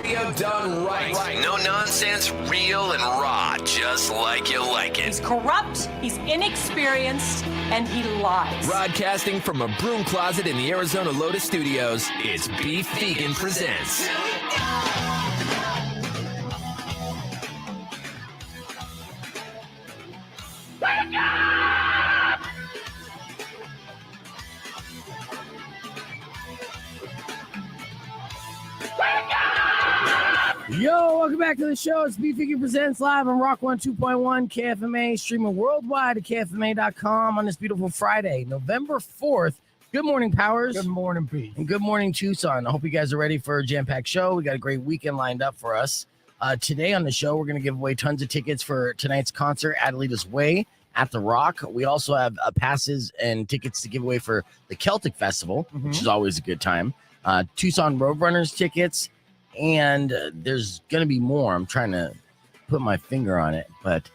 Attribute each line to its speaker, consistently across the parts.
Speaker 1: Done right. No nonsense, real and raw, just like you like it.
Speaker 2: He's corrupt, he's inexperienced, and he lies.
Speaker 1: Broadcasting from a broom closet in the Arizona Lotus Studios, it's Beef Vegan Presents.
Speaker 3: Yo, welcome back to the show. It's Beef Vegan Presents live on Rock 102.1 KFMA, streaming worldwide at KFMA.com on this beautiful Friday, November 4th. Good morning, Powers.
Speaker 4: Good morning, Beef.
Speaker 3: And good morning, Tucson. I hope you guys are ready for a jam-packed show. We got a great weekend lined up for us. Today on the show, we're going to give away tons of tickets for tonight's concert, Adelita's Way at the Rock. We also have passes and tickets to give away for the Celtic Festival, which is always a good time. Tucson Roadrunners tickets. And there's going to be more. I'm trying to put my finger on it, but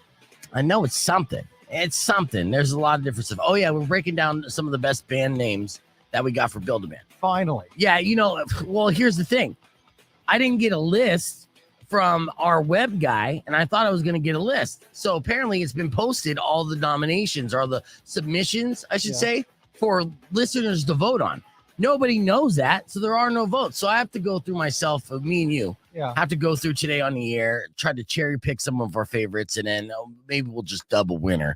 Speaker 3: I know it's something. It's something. There's a lot of different stuff. Oh, yeah, we're breaking down some of the best band names that we got for Build-A-Band.
Speaker 4: Finally.
Speaker 3: Yeah, well, here's the thing. I didn't get a list from our web guy, and I thought I was going to get a list. So apparently it's been posted, all the nominations, or the submissions, I should say, for listeners to vote on. Nobody knows that, so there are no votes. So I have to go through myself, me and you, have to go through today on the air, try to cherry pick some of our favorites, and then maybe we'll just double winner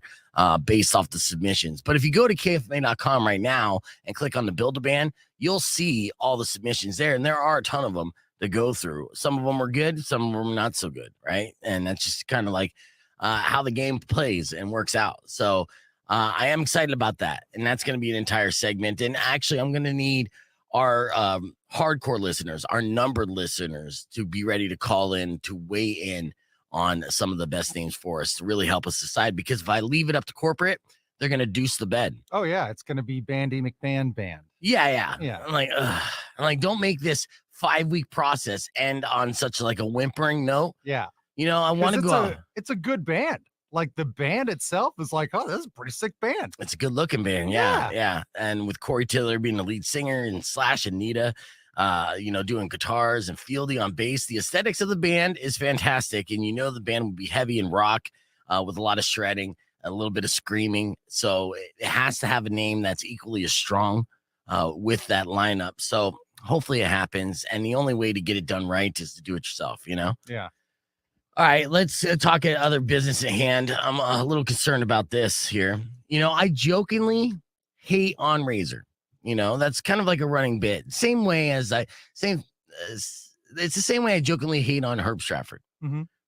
Speaker 3: based off the submissions. But if you go to KFMA.com right now and click on the Build-A-Band, you'll see all the submissions there, and there are a ton of them to go through. Some of them are good, some of them not so good, right? And that's just kind of like how the game plays and works out. So I am excited about that, and that's going to be an entire segment. And actually, I'm going to need our hardcore listeners, our numbered listeners, to be ready to call in, to weigh in on some of the best names for us to really help us decide. Because if I leave it up to corporate, they're going to deuce the bed.
Speaker 4: Oh, yeah. It's going to be Bandy McBand Band.
Speaker 3: Yeah. I'm like, don't make this 5-week process end on such like a whimpering note.
Speaker 4: Yeah.
Speaker 3: I want to go.
Speaker 4: It's a good band. Like the band itself is like, oh, this is a pretty sick band.
Speaker 3: It's a good looking band. Yeah. And with Corey Taylor being the lead singer and Slash and Nita, doing guitars and Fieldy on bass, the aesthetics of the band is fantastic. And the band will be heavy and rock with a lot of shredding, a little bit of screaming. So it has to have a name that's equally as strong with that lineup. So hopefully it happens. And the only way to get it done right is to do it yourself,
Speaker 4: Yeah.
Speaker 3: All right, let's talk at other business at hand. I'm a little concerned about this here. I jokingly hate on Razor. That's kind of like a running bit. It's the same way I jokingly hate on Herb Stratford,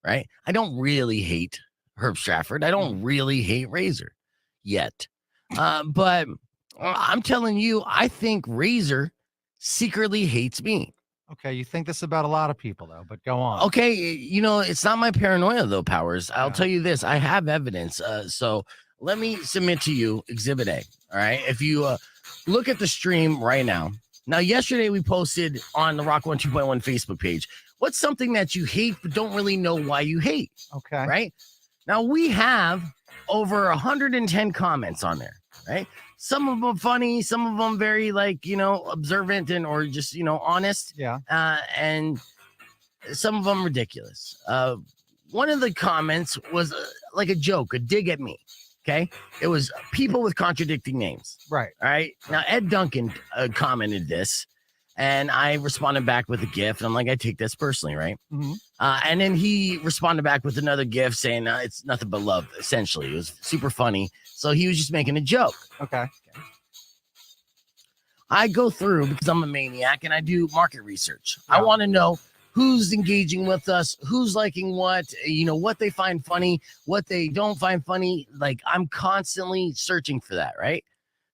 Speaker 3: right? I don't really hate Herb Stratford. I don't really hate Razor yet. But I'm telling you, I think Razor secretly hates me.
Speaker 4: Okay, you think this about a lot of people, though, but go on.
Speaker 3: Okay, it's not my paranoia, though, Powers. I'll tell you this. I have evidence. So let me submit to you Exhibit A, all right? If you look at the stream right now. Now, yesterday we posted on the Rock 102.1 Facebook page, what's something that you hate but don't really know why you hate?
Speaker 4: Okay.
Speaker 3: Right? Now, we have over 110 comments on there, right? Some of them funny, some of them very observant or just, honest.
Speaker 4: Yeah.
Speaker 3: And some of them ridiculous. One of the comments was like a joke, a dig at me. Okay. It was people with contradicting names.
Speaker 4: Right.
Speaker 3: All right. Now, Ed Duncan commented this, and I responded back with a GIF. And I'm like, I take this personally. Right.
Speaker 4: Mm-hmm.
Speaker 3: And then he responded back with another GIF saying it's nothing but love. Essentially, it was super funny. So he was just making a joke.
Speaker 4: Okay.
Speaker 3: I go through, because I'm a maniac, and I do market research.
Speaker 4: Yeah.
Speaker 3: I want to know who's engaging with us, who's liking what they find funny, what they don't find funny. Like, I'm constantly searching for that, right?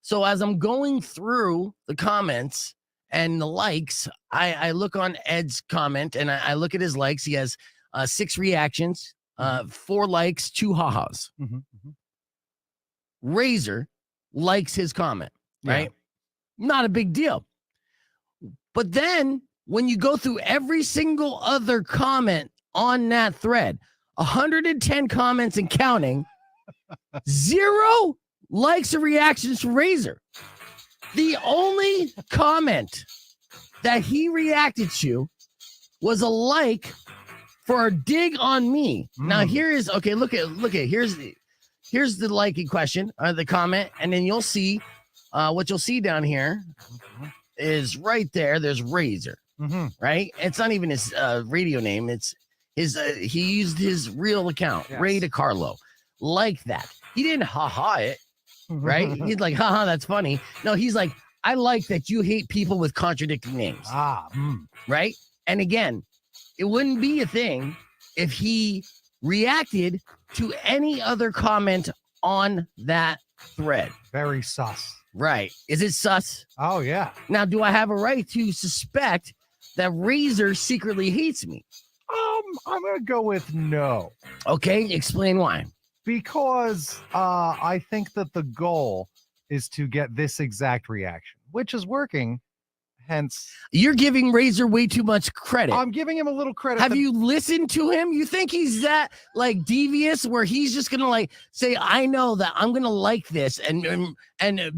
Speaker 3: So as I'm going through the comments and the likes, I look on Ed's comment, and I look at his likes. He has 6 reactions, 4 likes, 2 ha-has. Razor likes his comment, right? Not a big deal. But then when you go through every single other comment on that thread, 110 comments and counting, 0 likes or reactions from Razor. The only comment that he reacted to was a like for a dig on me. Now here is okay. Look at here's the like in question, the comment, and then you'll see what you'll see down here is right there. There's Razor, right? It's not even his radio name. It's his. He used his real account, Ray DiCarlo, like that. He didn't it, right? He's like, haha, that's funny. No, he's like, I like that you hate people with contradicting names. Right? And again, it wouldn't be a thing if he reacted to any other comment on that thread.
Speaker 4: Very sus.
Speaker 3: Right. Is it sus?
Speaker 4: Oh, yeah.
Speaker 3: Now, do I have a right to suspect that Razor secretly hates me?
Speaker 4: I'm going to go with no.
Speaker 3: Okay, explain why.
Speaker 4: Because I think that the goal is to get this exact reaction, which is working. Hence,
Speaker 3: you're giving Razor way too much credit.
Speaker 4: I'm giving him a little credit.
Speaker 3: Have you listened to him? You think he's that like devious where he's just gonna like say, I know that I'm gonna like this, and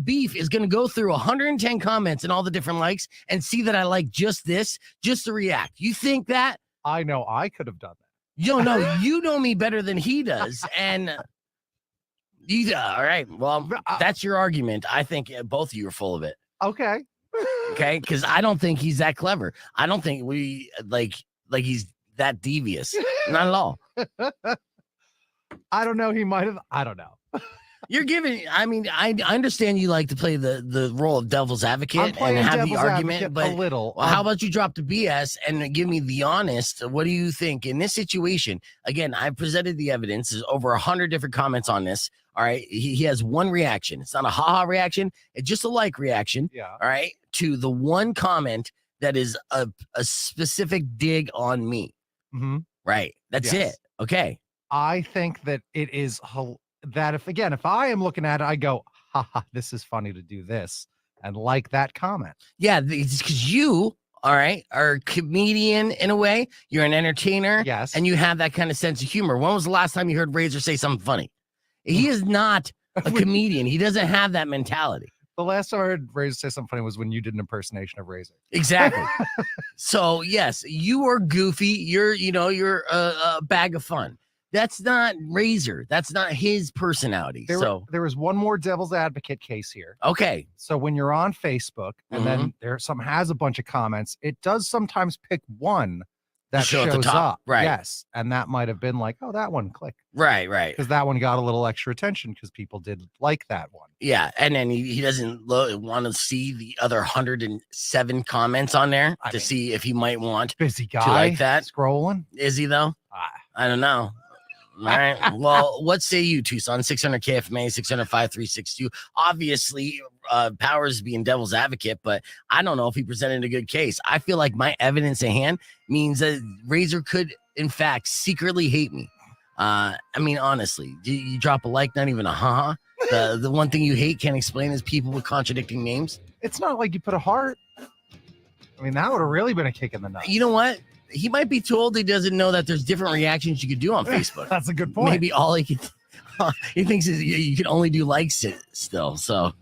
Speaker 3: Beef is gonna go through 110 comments and all the different likes and see that I like just this, just to react. You think that?
Speaker 4: I know I could have done that.
Speaker 3: You don't know. You know me better than he does, and all right. Well, that's your argument. I think both of you are full of it.
Speaker 4: Okay.
Speaker 3: Okay, because I don't think he's that clever. I don't think we like he's that devious. Not at all.
Speaker 4: I don't know. He might have. I don't know.
Speaker 3: You're giving. I mean, I understand you like to play the role of devil's advocate and have the argument, but
Speaker 4: a little.
Speaker 3: Well, how about you drop the BS and give me the honest? What do you think in this situation? Again, I presented the evidence. There's over 100 different comments on this. All right, he has one reaction. It's not a haha reaction. It's just a like reaction.
Speaker 4: Yeah.
Speaker 3: All right, to the one comment that is a specific dig on me. Right. That's it. Okay.
Speaker 4: I think that it is that if I am looking at it, I go, haha, this is funny to do this and like that comment.
Speaker 3: Yeah, it's because you, all right, are a comedian in a way. You're an entertainer.
Speaker 4: Yes.
Speaker 3: And you have that kind of sense of humor. When was the last time you heard Razor say something funny? He is not a comedian. He doesn't have that mentality.
Speaker 4: The last time I heard Razor say something funny was when you did an impersonation of Razor.
Speaker 3: Exactly. So yes, you are goofy. You're a bag of fun. That's not Razor. That's not his personality.
Speaker 4: There was one more devil's advocate case here.
Speaker 3: Okay.
Speaker 4: So when you're on Facebook and then something has a bunch of comments, it does sometimes pick one that shows up.
Speaker 3: Right.
Speaker 4: Yes. And that might have been like, oh, that one click.
Speaker 3: Right.
Speaker 4: Because that one got a little extra attention because people did like that one.
Speaker 3: Yeah. And then he doesn't want to see the other 107 comments on there to see if he might want
Speaker 4: busy guy
Speaker 3: to like that.
Speaker 4: Scrolling.
Speaker 3: Is he though? I don't know. All right. Well, what say you, Tucson? 600 KFMA, 600-5362. Obviously, Powers being devil's advocate, but I don't know if he presented a good case. I feel like my evidence in hand means that Razor could, in fact, secretly hate me. I mean, honestly, you drop a like, not even a haha. The one thing you hate can't explain is people with contradicting names.
Speaker 4: It's not like you put a heart. I mean, that would have really been a kick in the nuts.
Speaker 3: You know what? He might be too old. He doesn't know that there's different reactions you could do on Facebook.
Speaker 4: That's a good point.
Speaker 3: Maybe all he thinks is you can only do likes still. So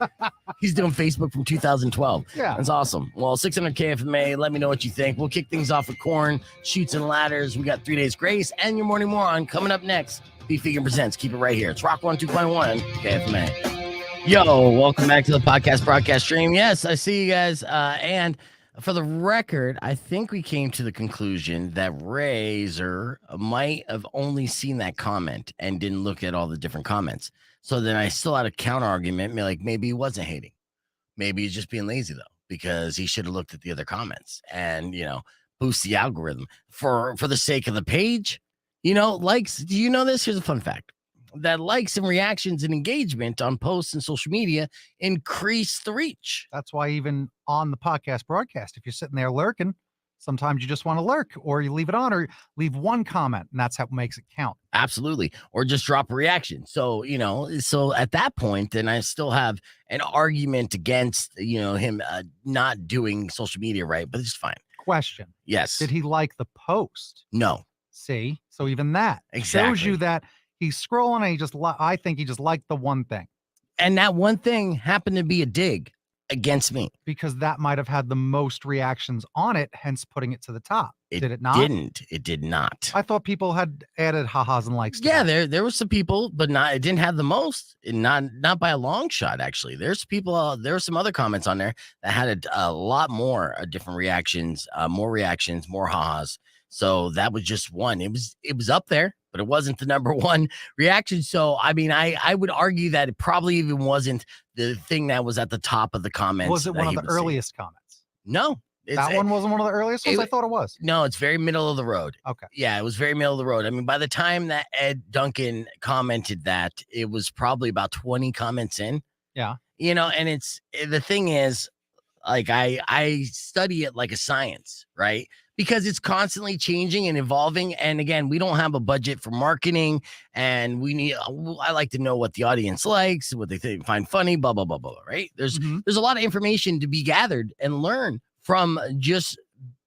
Speaker 3: he's doing Facebook from 2012.
Speaker 4: Yeah.
Speaker 3: That's awesome. Well, 600 KFMA. Let me know what you think. We'll kick things off with Corn, Shoots and Ladders. We got 3 Days Grace and Your Morning Moron coming up next. Beef Vegan Presents. Keep it right here. It's Rock 102.1 KFMA. Yo, welcome back to the podcast broadcast stream. Yes, I see you guys. And for the record, I think we came to the conclusion that Razor might have only seen that comment and didn't look at all the different comments. So then I still had a counter argument, like maybe he wasn't hating. Maybe he's just being lazy though, because he should have looked at the other comments and, boost the algorithm for the sake of the page. Likes. Do you know this? Here's a fun fact. That likes and reactions and engagement on posts and social media increase the reach.
Speaker 4: That's why even on the podcast broadcast, if you're sitting there lurking, sometimes you just want to lurk or you leave it on or leave one comment and that's how it makes it count.
Speaker 3: Absolutely. Or just drop a reaction. So, so at that point, then I still have an argument against, him not doing social media right, but it's fine.
Speaker 4: Question.
Speaker 3: Yes.
Speaker 4: Did he like the post?
Speaker 3: No.
Speaker 4: See? So even that
Speaker 3: exactly
Speaker 4: shows you that he's scrolling and I think he just liked the one thing.
Speaker 3: And that one thing happened to be a dig. against me.
Speaker 4: Because that might have had the most reactions on it, hence putting it to the top. Did it not?
Speaker 3: It did not.
Speaker 4: I thought people had added ha-has and likes to
Speaker 3: Yeah,
Speaker 4: that.
Speaker 3: there were some people, but it didn't have the most, and not by a long shot, actually. There's people, there were some other comments on there that had a lot more different reactions, more ha-has. So that was just one. It was up there, but it wasn't the number one reaction. So, I mean, I would argue that it probably even wasn't the thing that was at the top of the comments.
Speaker 4: Was it one of the earliest comments?
Speaker 3: No.
Speaker 4: That one wasn't one of the earliest ones? I thought it was.
Speaker 3: No, it's very middle of the road.
Speaker 4: Okay.
Speaker 3: Yeah, it was very middle of the road. I mean, by the time that Ed Duncan commented that, it was probably about 20 comments in.
Speaker 4: Yeah.
Speaker 3: You know, and the thing is, like, I study it like a science, right? Because it's constantly changing and evolving. And again, we don't have a budget for marketing, and I like to know what the audience likes, what they find funny, blah, blah, blah, blah, right? There's a lot of information to be gathered and learn from just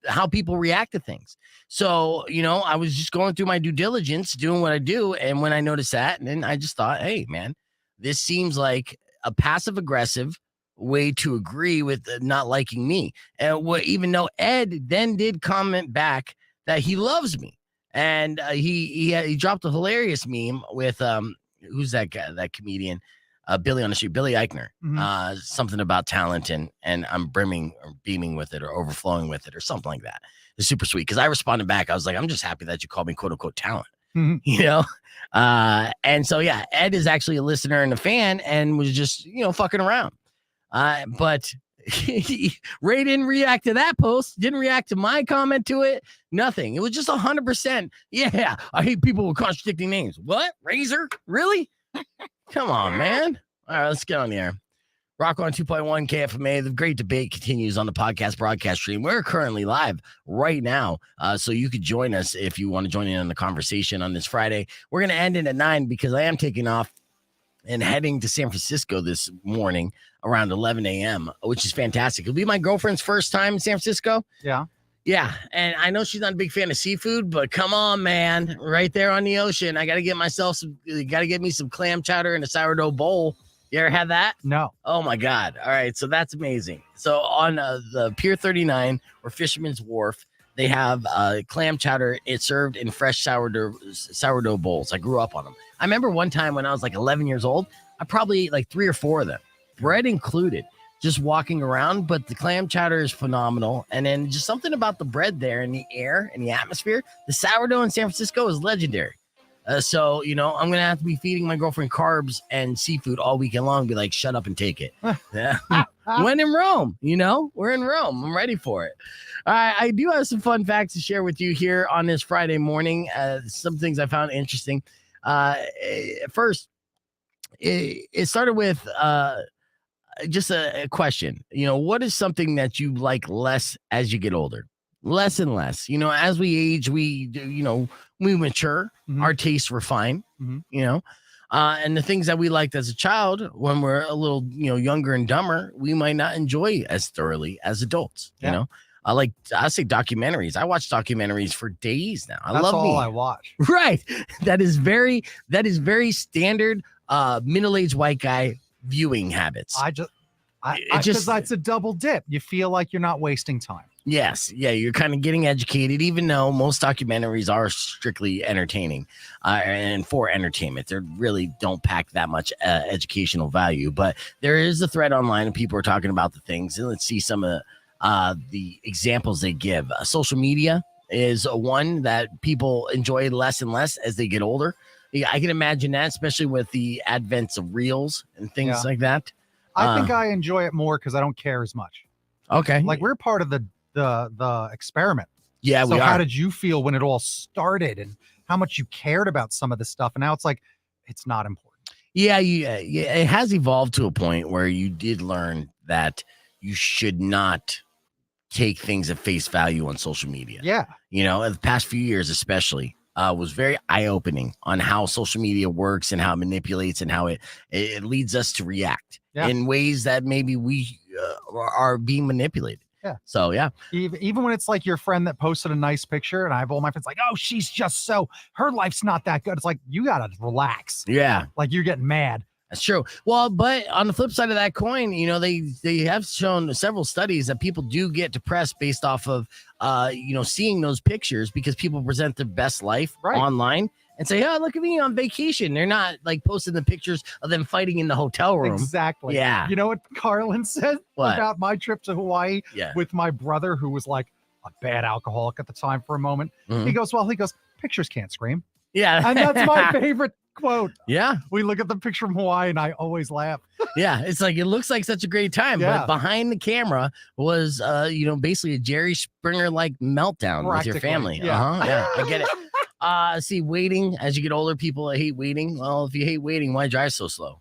Speaker 3: how people react to things. So, you know, I was just going through my due diligence, doing what I do. And when I noticed that, and then I just thought, hey, man, this seems like a passive aggressive way to agree with not liking me. And even though Ed then did comment back that he loves me, and he dropped a hilarious meme with who's that guy, that comedian, Billy on the Street, Billy Eichner, something about talent and I'm beaming with it or overflowing with it or something like that. It's super sweet because I responded back. I was like, I'm just happy that you called me quote unquote talent. You know? And so yeah, Ed is actually a listener and a fan and was just, you know, fucking around. But Ray didn't react to that post, didn't react to my comment to it, nothing. It was just 100%. Yeah, I hate people with contradicting names. What? Razor? Really? Come on, man. All right, let's get on the air. Rock on 2.1 KFMA. The great debate continues on the podcast broadcast stream. We're currently live right now, so you could join us if you want to join in on the conversation on this Friday. We're going to end it at 9 because I am taking off and heading to San Francisco this morning around 11 a.m., which is fantastic. It'll be my girlfriend's first time in San Francisco.
Speaker 4: Yeah.
Speaker 3: Yeah, and I know she's not a big fan of seafood, but come on, man. Right there on the ocean, I got to get me some clam chowder and a sourdough bowl. You ever had that?
Speaker 4: No.
Speaker 3: Oh, my God. All right, so that's amazing. So on the Pier 39 or Fisherman's Wharf, they have clam chowder. It's served in fresh sourdough bowls. I grew up on them. I remember one time when I was like 11 years old, I probably ate like 3 or 4 of them, bread included, just walking around. But the clam chowder is phenomenal. And then just something about the bread there and the air and the atmosphere. The sourdough in San Francisco is legendary. So, you know, I'm going to have to be feeding my girlfriend carbs and seafood all weekend long. Be like, shut up and take it. Yeah. When in Rome, you know, we're in Rome. I'm ready for it. I do have some fun facts to share with you here on this Friday morning. Some things I found interesting. First, it started with just a question. You know, what is something that you like less as you get older? Less and less. You know, as we age, we mature. Our tastes refine. You know, and the things that we liked as a child when we're a little, you know, younger and dumber, we might not enjoy as thoroughly as adults. You know, I say documentaries. I watch documentaries for days now.
Speaker 4: That's all I watch.
Speaker 3: Right. That is very standard middle-aged white guy viewing habits.
Speaker 4: Because that's a double dip. You feel like you're not wasting time.
Speaker 3: Yes. Yeah. You're kind of getting educated, even though most documentaries are strictly entertaining and for entertainment. They really don't pack that much educational value. But there is a thread online and people are talking about the things. And let's see some of the examples they give. Social media is one that people enjoy less and less as they get older. I can imagine that, especially with the advents of reels and things like that.
Speaker 4: I think I enjoy it more because I don't care as much.
Speaker 3: Okay.
Speaker 4: Like we're part of the experiment.
Speaker 3: Yeah,
Speaker 4: so
Speaker 3: we are.
Speaker 4: How did you feel when it all started and how much you cared about some of this stuff? And now it's like, it's not important.
Speaker 3: Yeah, it has evolved to a point where you did learn that you should not take things at face value on social media.
Speaker 4: Yeah.
Speaker 3: You know, the past few years, especially, was very eye-opening on how social media works and how it manipulates and how it leads us to react in ways that maybe we are being manipulated.
Speaker 4: Yeah.
Speaker 3: So, yeah.
Speaker 4: Even when it's like your friend that posted a nice picture and I have all my friends like, oh, she's just her life's not that good. It's like, you got to relax.
Speaker 3: Yeah.
Speaker 4: Like you're getting mad.
Speaker 3: That's true. Well, but on the flip side of that coin, they have shown several studies that people do get depressed based off of seeing those pictures, because people present their best life online and say, "Oh, look at me on vacation." They're not like posting the pictures of them fighting in the hotel room.
Speaker 4: Exactly.
Speaker 3: Yeah.
Speaker 4: You know what Carlin said
Speaker 3: What?
Speaker 4: about my trip to Hawaii with my brother, who was like a bad alcoholic at the time for a moment?
Speaker 3: Mhm.
Speaker 4: He goes, pictures can't scream.
Speaker 3: Yeah.
Speaker 4: And that's my favorite quote.
Speaker 3: Yeah.
Speaker 4: We look at the picture from Hawaii and I always laugh.
Speaker 3: Yeah. It's like, it looks like such a great time, but behind the camera was, basically a Jerry Springer like meltdown with your family.
Speaker 4: Yeah.
Speaker 3: Yeah. I get it. See, waiting as you get older, people hate waiting. Well, if you hate waiting, why drive so slow?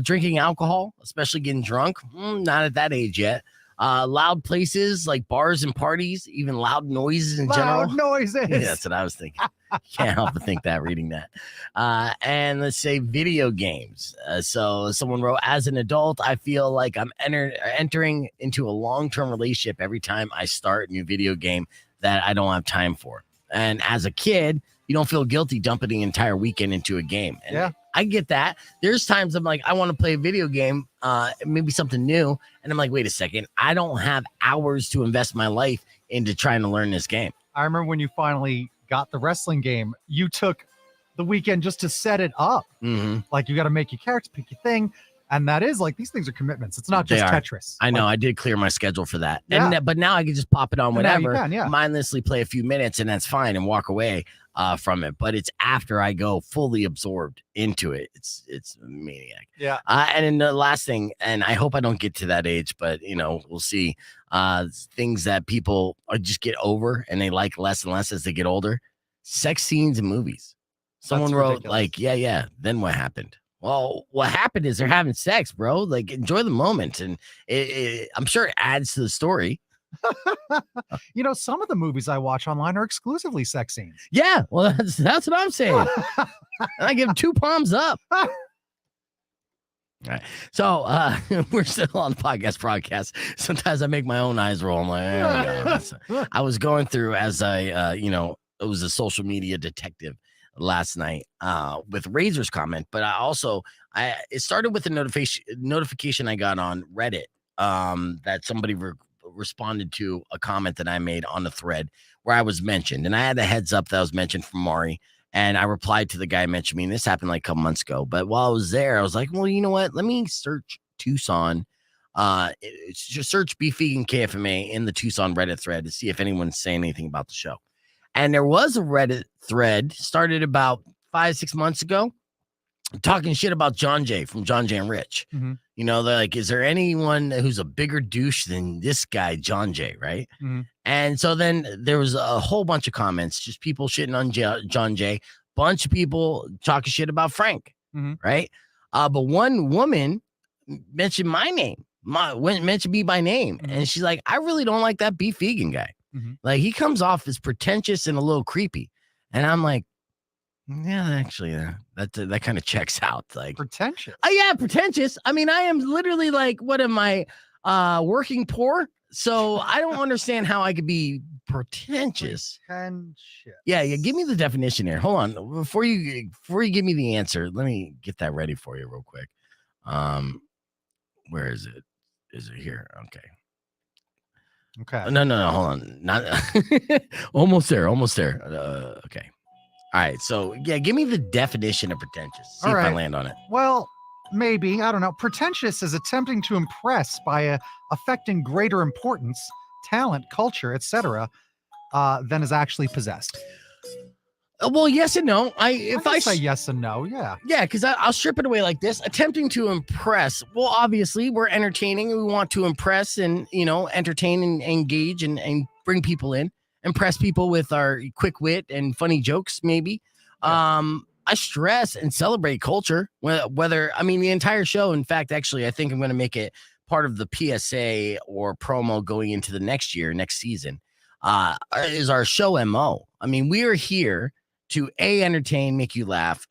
Speaker 3: Drinking alcohol, especially getting drunk. Not at that age yet. Loud places like bars and parties, even loud noises in general.
Speaker 4: Loud noises.
Speaker 3: Yeah, that's what I was thinking. Can't help but think that reading that. And let's say video games. So someone wrote, as an adult, I feel like I'm entering into a long-term relationship every time I start a new video game that I don't have time for. And as a kid, you don't feel guilty dumping the entire weekend into a game. And I get that. There's times I'm like, I want to play a video game, maybe something new. And I'm like, wait a second. I don't have hours to invest my life into trying to learn this game.
Speaker 4: I remember when you finally got the wrestling game, you took the weekend just to set it up.
Speaker 3: Mm-hmm.
Speaker 4: Like, you got to make your character, pick your thing. And that is like, these things are commitments. It's not just Tetris.
Speaker 3: I know. I did clear my schedule for that. But now I can just pop it on whenever, mindlessly play a few minutes, and that's fine, and walk away from it. But it's after I go fully absorbed into it. It's a maniac.
Speaker 4: Yeah.
Speaker 3: And then the last thing, and I hope I don't get to that age, but we'll see. Things that people just get over and they like less and less as they get older. Sex scenes in movies. Someone wrote ridiculous. Then what happened? Well, what happened is they're having sex, bro. Like, enjoy the moment. And I'm sure it adds to the story.
Speaker 4: Some of the movies I watch online are exclusively sex scenes.
Speaker 3: Yeah. Well, that's what I'm saying. And I give them 2 palms up. All right. So we're still on the podcast broadcast. Sometimes I make my own eyes roll. I'm like, I was going through as I, it was a social media detective last night with Razor's comment, but it started with a notification I got on Reddit that somebody responded to a comment that I made on the thread where I was mentioned, and I had a heads up that I was mentioned from Mari, and I replied to the guy mentioning me, and this happened like a couple months ago. But while I was there, I was like, well, you know what? Let me search Tucson. Just search Beef Vegan KFMA in the Tucson Reddit thread to see if anyone's saying anything about the show. And there was a Reddit thread started about 5-6 months ago talking shit about John Jay from John Jay and Rich.
Speaker 4: Mm-hmm.
Speaker 3: They're like, is there anyone who's a bigger douche than this guy, John Jay, right?
Speaker 4: Mm-hmm.
Speaker 3: And so then there was a whole bunch of comments, just people shitting on John Jay, bunch of people talking shit about Frank, right? But one woman mentioned my name, mentioned me by name. And she's like, I really don't like that Beef Vegan guy. Like, he comes off as pretentious and a little creepy. And I'm like, yeah, actually, that kind of checks out. Like,
Speaker 4: pretentious.
Speaker 3: Oh, yeah, pretentious. I mean, I am literally like, what am I, working poor? So I don't understand how I could be pretentious. Yeah. Give me the definition here. Hold on. Before you give me the answer, let me get that ready for you real quick. Where is it? Is it here? Okay. No. Hold on. Not almost there. Okay. All right. So give me the definition of pretentious. See if I land on it.
Speaker 4: Well, maybe, I don't know. Pretentious is attempting to impress by affecting greater importance, talent, culture, etc., than is actually possessed.
Speaker 3: Well, yes and no.
Speaker 4: If I say yes and no, yeah,
Speaker 3: because I'll strip it away like this: attempting to impress. Well, obviously, we're entertaining, and we want to impress and entertain and engage and bring people in, impress people with our quick wit and funny jokes. Maybe. I stress and celebrate culture. Whether the entire show. In fact, actually, I think I'm going to make it part of the PSA or promo going into the next season. Is our show MO. I mean, we are here to A, entertain, make you laugh,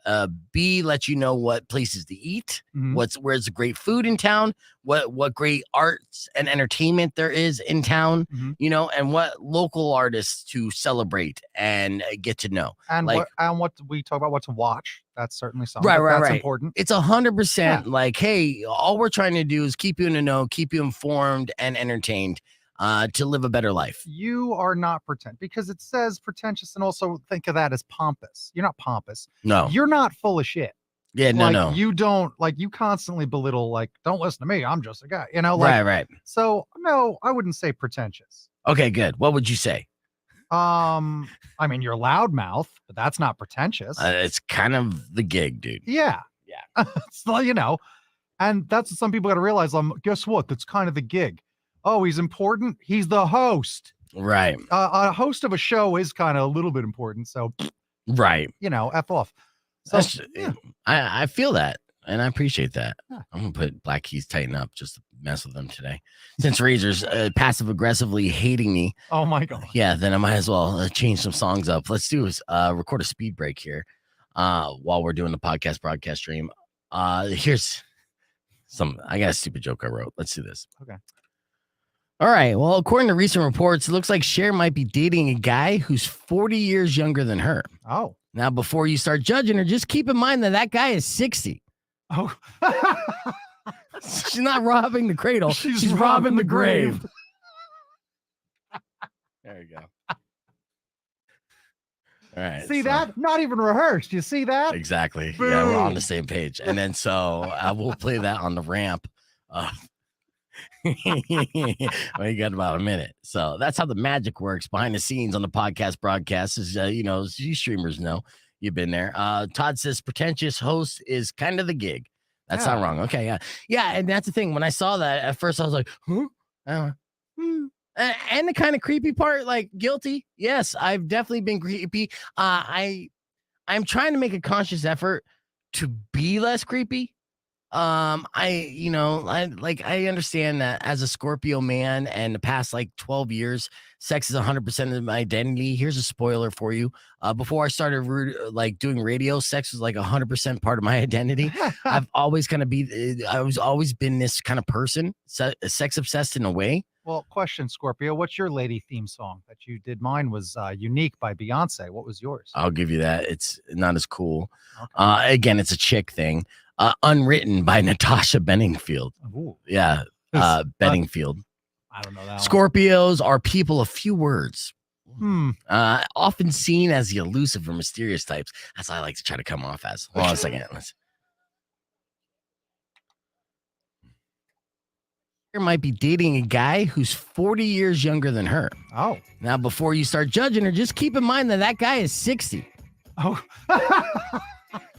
Speaker 3: B, let you know what places to eat,
Speaker 4: Mhm.
Speaker 3: where's the great food in town, what great arts and entertainment there is in town,
Speaker 4: Mhm.
Speaker 3: you know, and what local artists to celebrate and get to know.
Speaker 4: And
Speaker 3: Like-
Speaker 4: what we talk about, what to watch. That's certainly something.
Speaker 3: Right,
Speaker 4: but
Speaker 3: right,
Speaker 4: that's
Speaker 3: right.
Speaker 4: important.
Speaker 3: It's 100% like, hey, all we're trying to do is keep you in the know, keep you informed and entertained to live a better life.
Speaker 4: You are not pretend because it says pretentious, and also think of that as pompous. You're not pompous.
Speaker 3: No.
Speaker 4: You're not full of shit.
Speaker 3: Yeah, no,
Speaker 4: like
Speaker 3: no.
Speaker 4: you don't like you constantly belittle, like, don't listen to me, I'm just a guy, you know, like
Speaker 3: Right, right.
Speaker 4: so no, I wouldn't say pretentious.
Speaker 3: Okay, good. What would you say?
Speaker 4: I mean, you're loudmouth, but that's not pretentious.
Speaker 3: It's kind of the gig, dude.
Speaker 4: Yeah. So, you know, and that's what some people got to realize. Guess what? That's kind of the gig. Oh, he's important. He's the host.
Speaker 3: Right,
Speaker 4: A host of a show is kind of a little bit important. So,
Speaker 3: right.
Speaker 4: you know, F off. So,
Speaker 3: That's,
Speaker 4: yeah.
Speaker 3: I feel that, and I appreciate that.
Speaker 4: Yeah.
Speaker 3: I'm gonna put Black Keys tighten up just to mess with them today. Since Razor's passive aggressively hating me,
Speaker 4: Oh my God.
Speaker 3: yeah, then I might as well change some songs up. Let's do is record a speed break here while we're doing the podcast broadcast stream. Here's I got a stupid joke I wrote. Let's do this.
Speaker 4: Okay.
Speaker 3: All right. Well, according to recent reports, it looks like Cher might be dating a guy who's 40 years younger than her.
Speaker 4: Oh.
Speaker 3: Now, before you start judging her, just keep in mind that guy is 60.
Speaker 4: Oh.
Speaker 3: She's not robbing the cradle.
Speaker 4: She's
Speaker 3: robbing the grave. There you go. All right.
Speaker 4: See
Speaker 3: so-
Speaker 4: that? Not even rehearsed. You see that?
Speaker 3: Exactly. Yeah, we're on
Speaker 4: Boom.
Speaker 3: the same page. And then so we'll play that on the ramp. Well, you got about a minute. So that's how the magic works behind the scenes on the podcast broadcast. Is you know, as you streamers know, you've been there. Todd says pretentious host is kind of the gig. That's not
Speaker 4: Yeah.
Speaker 3: wrong. Okay, yeah, yeah, and that's the thing. When I saw that at first, I was like, huh? And the kind of creepy part, like guilty. Yes, I've definitely been creepy. I'm trying to make a conscious effort to be less creepy. I understand that as a Scorpio man and the past like 12 years, sex is 100% of my identity. Here's a spoiler for you. Before I started doing radio, sex was like 100% part of my identity. I've always always been this kind of person, sex obsessed in a way.
Speaker 4: Well, question, Scorpio. What's your lady theme song that you did? Mine was Unique by Beyonce. What was yours?
Speaker 3: I'll give you that. It's not as cool.
Speaker 4: Okay.
Speaker 3: Again, it's a chick thing. Unwritten by Natasha Bedingfield.
Speaker 4: Ooh,
Speaker 3: Yeah, Bedingfield.
Speaker 4: I don't know that one.
Speaker 3: Scorpios are people of few words.
Speaker 4: Hmm.
Speaker 3: Often seen as the elusive or mysterious types. That's what I like to try to come off as. Hold on a second. Cher might be dating a guy who's 40 years younger than her.
Speaker 4: Oh.
Speaker 3: Now, before you start judging her, just keep in mind that guy is 60.
Speaker 4: Oh.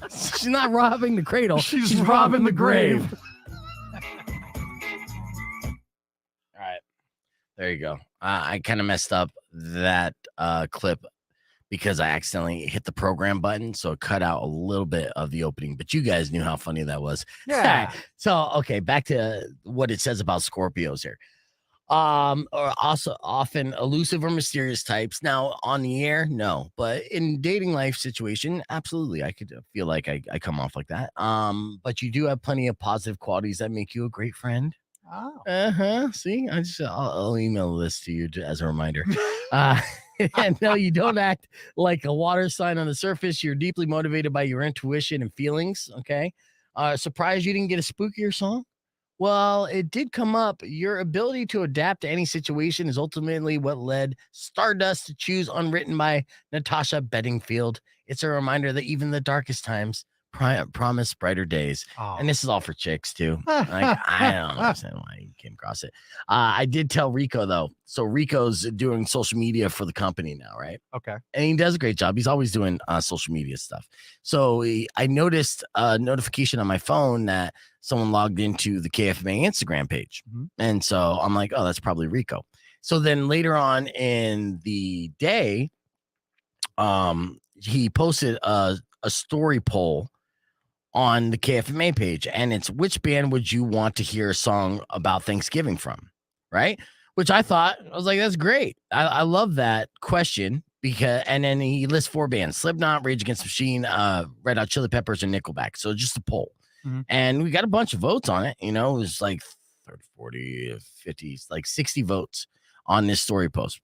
Speaker 3: She's not robbing the cradle.
Speaker 4: She's robbing the grave.
Speaker 3: All right. There you go. I kind of messed up that clip because I accidentally hit the program button. So it cut out a little bit of the opening, but you guys knew how funny that was.
Speaker 4: Yeah.
Speaker 3: So, okay, back to what it says about Scorpios here. Or also often elusive or mysterious types. Now, on the air, no, but in dating life situation, absolutely, I could feel like I come off like that. But you do have plenty of positive qualities that make you a great friend.
Speaker 4: Oh.
Speaker 3: See, I'll email this to you as a reminder. And no, you don't act like a water sign on the surface. You're deeply motivated by your intuition and feelings. Okay. Surprised you didn't get a spookier song? Well, it did come up. Your ability to adapt to any situation is ultimately what led Stardust to choose Unwritten by Natasha Bedingfield. It's a reminder that even the darkest times promise brighter days.
Speaker 4: Oh.
Speaker 3: And this is all for chicks too. Like, I don't understand why you came across it. I did tell Rico though. So Rico's doing social media for the company now, right?
Speaker 4: Okay.
Speaker 3: And he does a great job. He's always doing social media stuff. So I noticed a notification on my phone that someone logged into the KFMA Instagram page.
Speaker 4: Mhm.
Speaker 3: And so I'm like, oh, that's probably Rico. So then later on in the day, he posted a story poll on the KFMA page, and it's which band would you want to hear a song about Thanksgiving from, right? Which I was like, that's great. I love that question because and then he lists 4 bands: Slipknot, Rage Against the Machine, Red Hot Chili Peppers, and Nickelback. So just a poll. And we got a bunch of votes on it. You know, it was like 30, 40, 50, like 60 votes on this story post.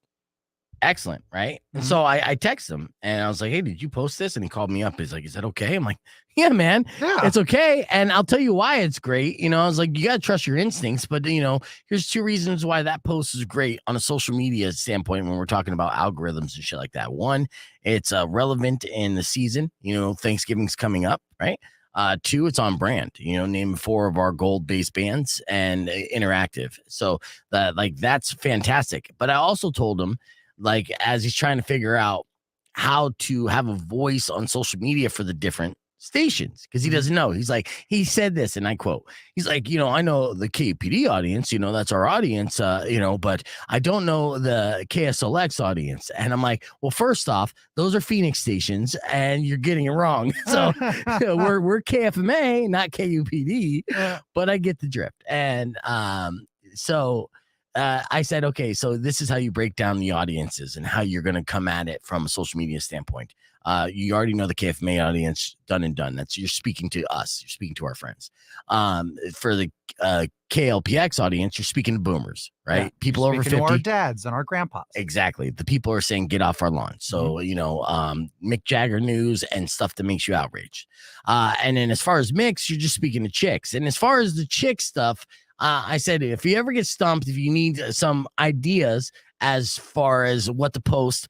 Speaker 3: Excellent, right? And so I texted him and I was like, hey, did you post this? And he called me up. He's like, is that okay? I'm like, yeah, man, it's okay. And I'll tell you why it's great. You know, I was like, you got to trust your instincts. But, you know, here's 2 reasons why that post is great on a social media standpoint when we're talking about algorithms and shit like that. 1, it's relevant in the season. You know, Thanksgiving's coming up, right? 2, it's on brand. You know, name 4 of our gold-based bands and interactive. So that's fantastic. But I also told him, like, as he's trying to figure out how to have a voice on social media for the different stations, because he doesn't know. He's like, he said this, and I quote, he's like, you know, I know the KPD audience, you know, that's our audience, you know, but I don't know the KSLX audience. And I'm like, well, first off, those are Phoenix stations, and you're getting it wrong. So we're KFMA, not KUPD, but I get the drift. And so I said, okay, so this is how you break down the audiences and how you're going to come at it from a social media standpoint. You already know the KFMA audience, done and done. You're speaking to us. You're speaking to our friends. For the KLPX audience, you're speaking to boomers, right?
Speaker 4: Yeah,
Speaker 3: people over 50.
Speaker 4: Our dads and our grandpas.
Speaker 3: Exactly. The people are saying, get off our lawn. So, you know, Mick Jagger news and stuff that makes you outraged. And then as far as mix, you're just speaking to chicks. And as far as the chick stuff, I said, if you ever get stumped, if you need some ideas as far as what to post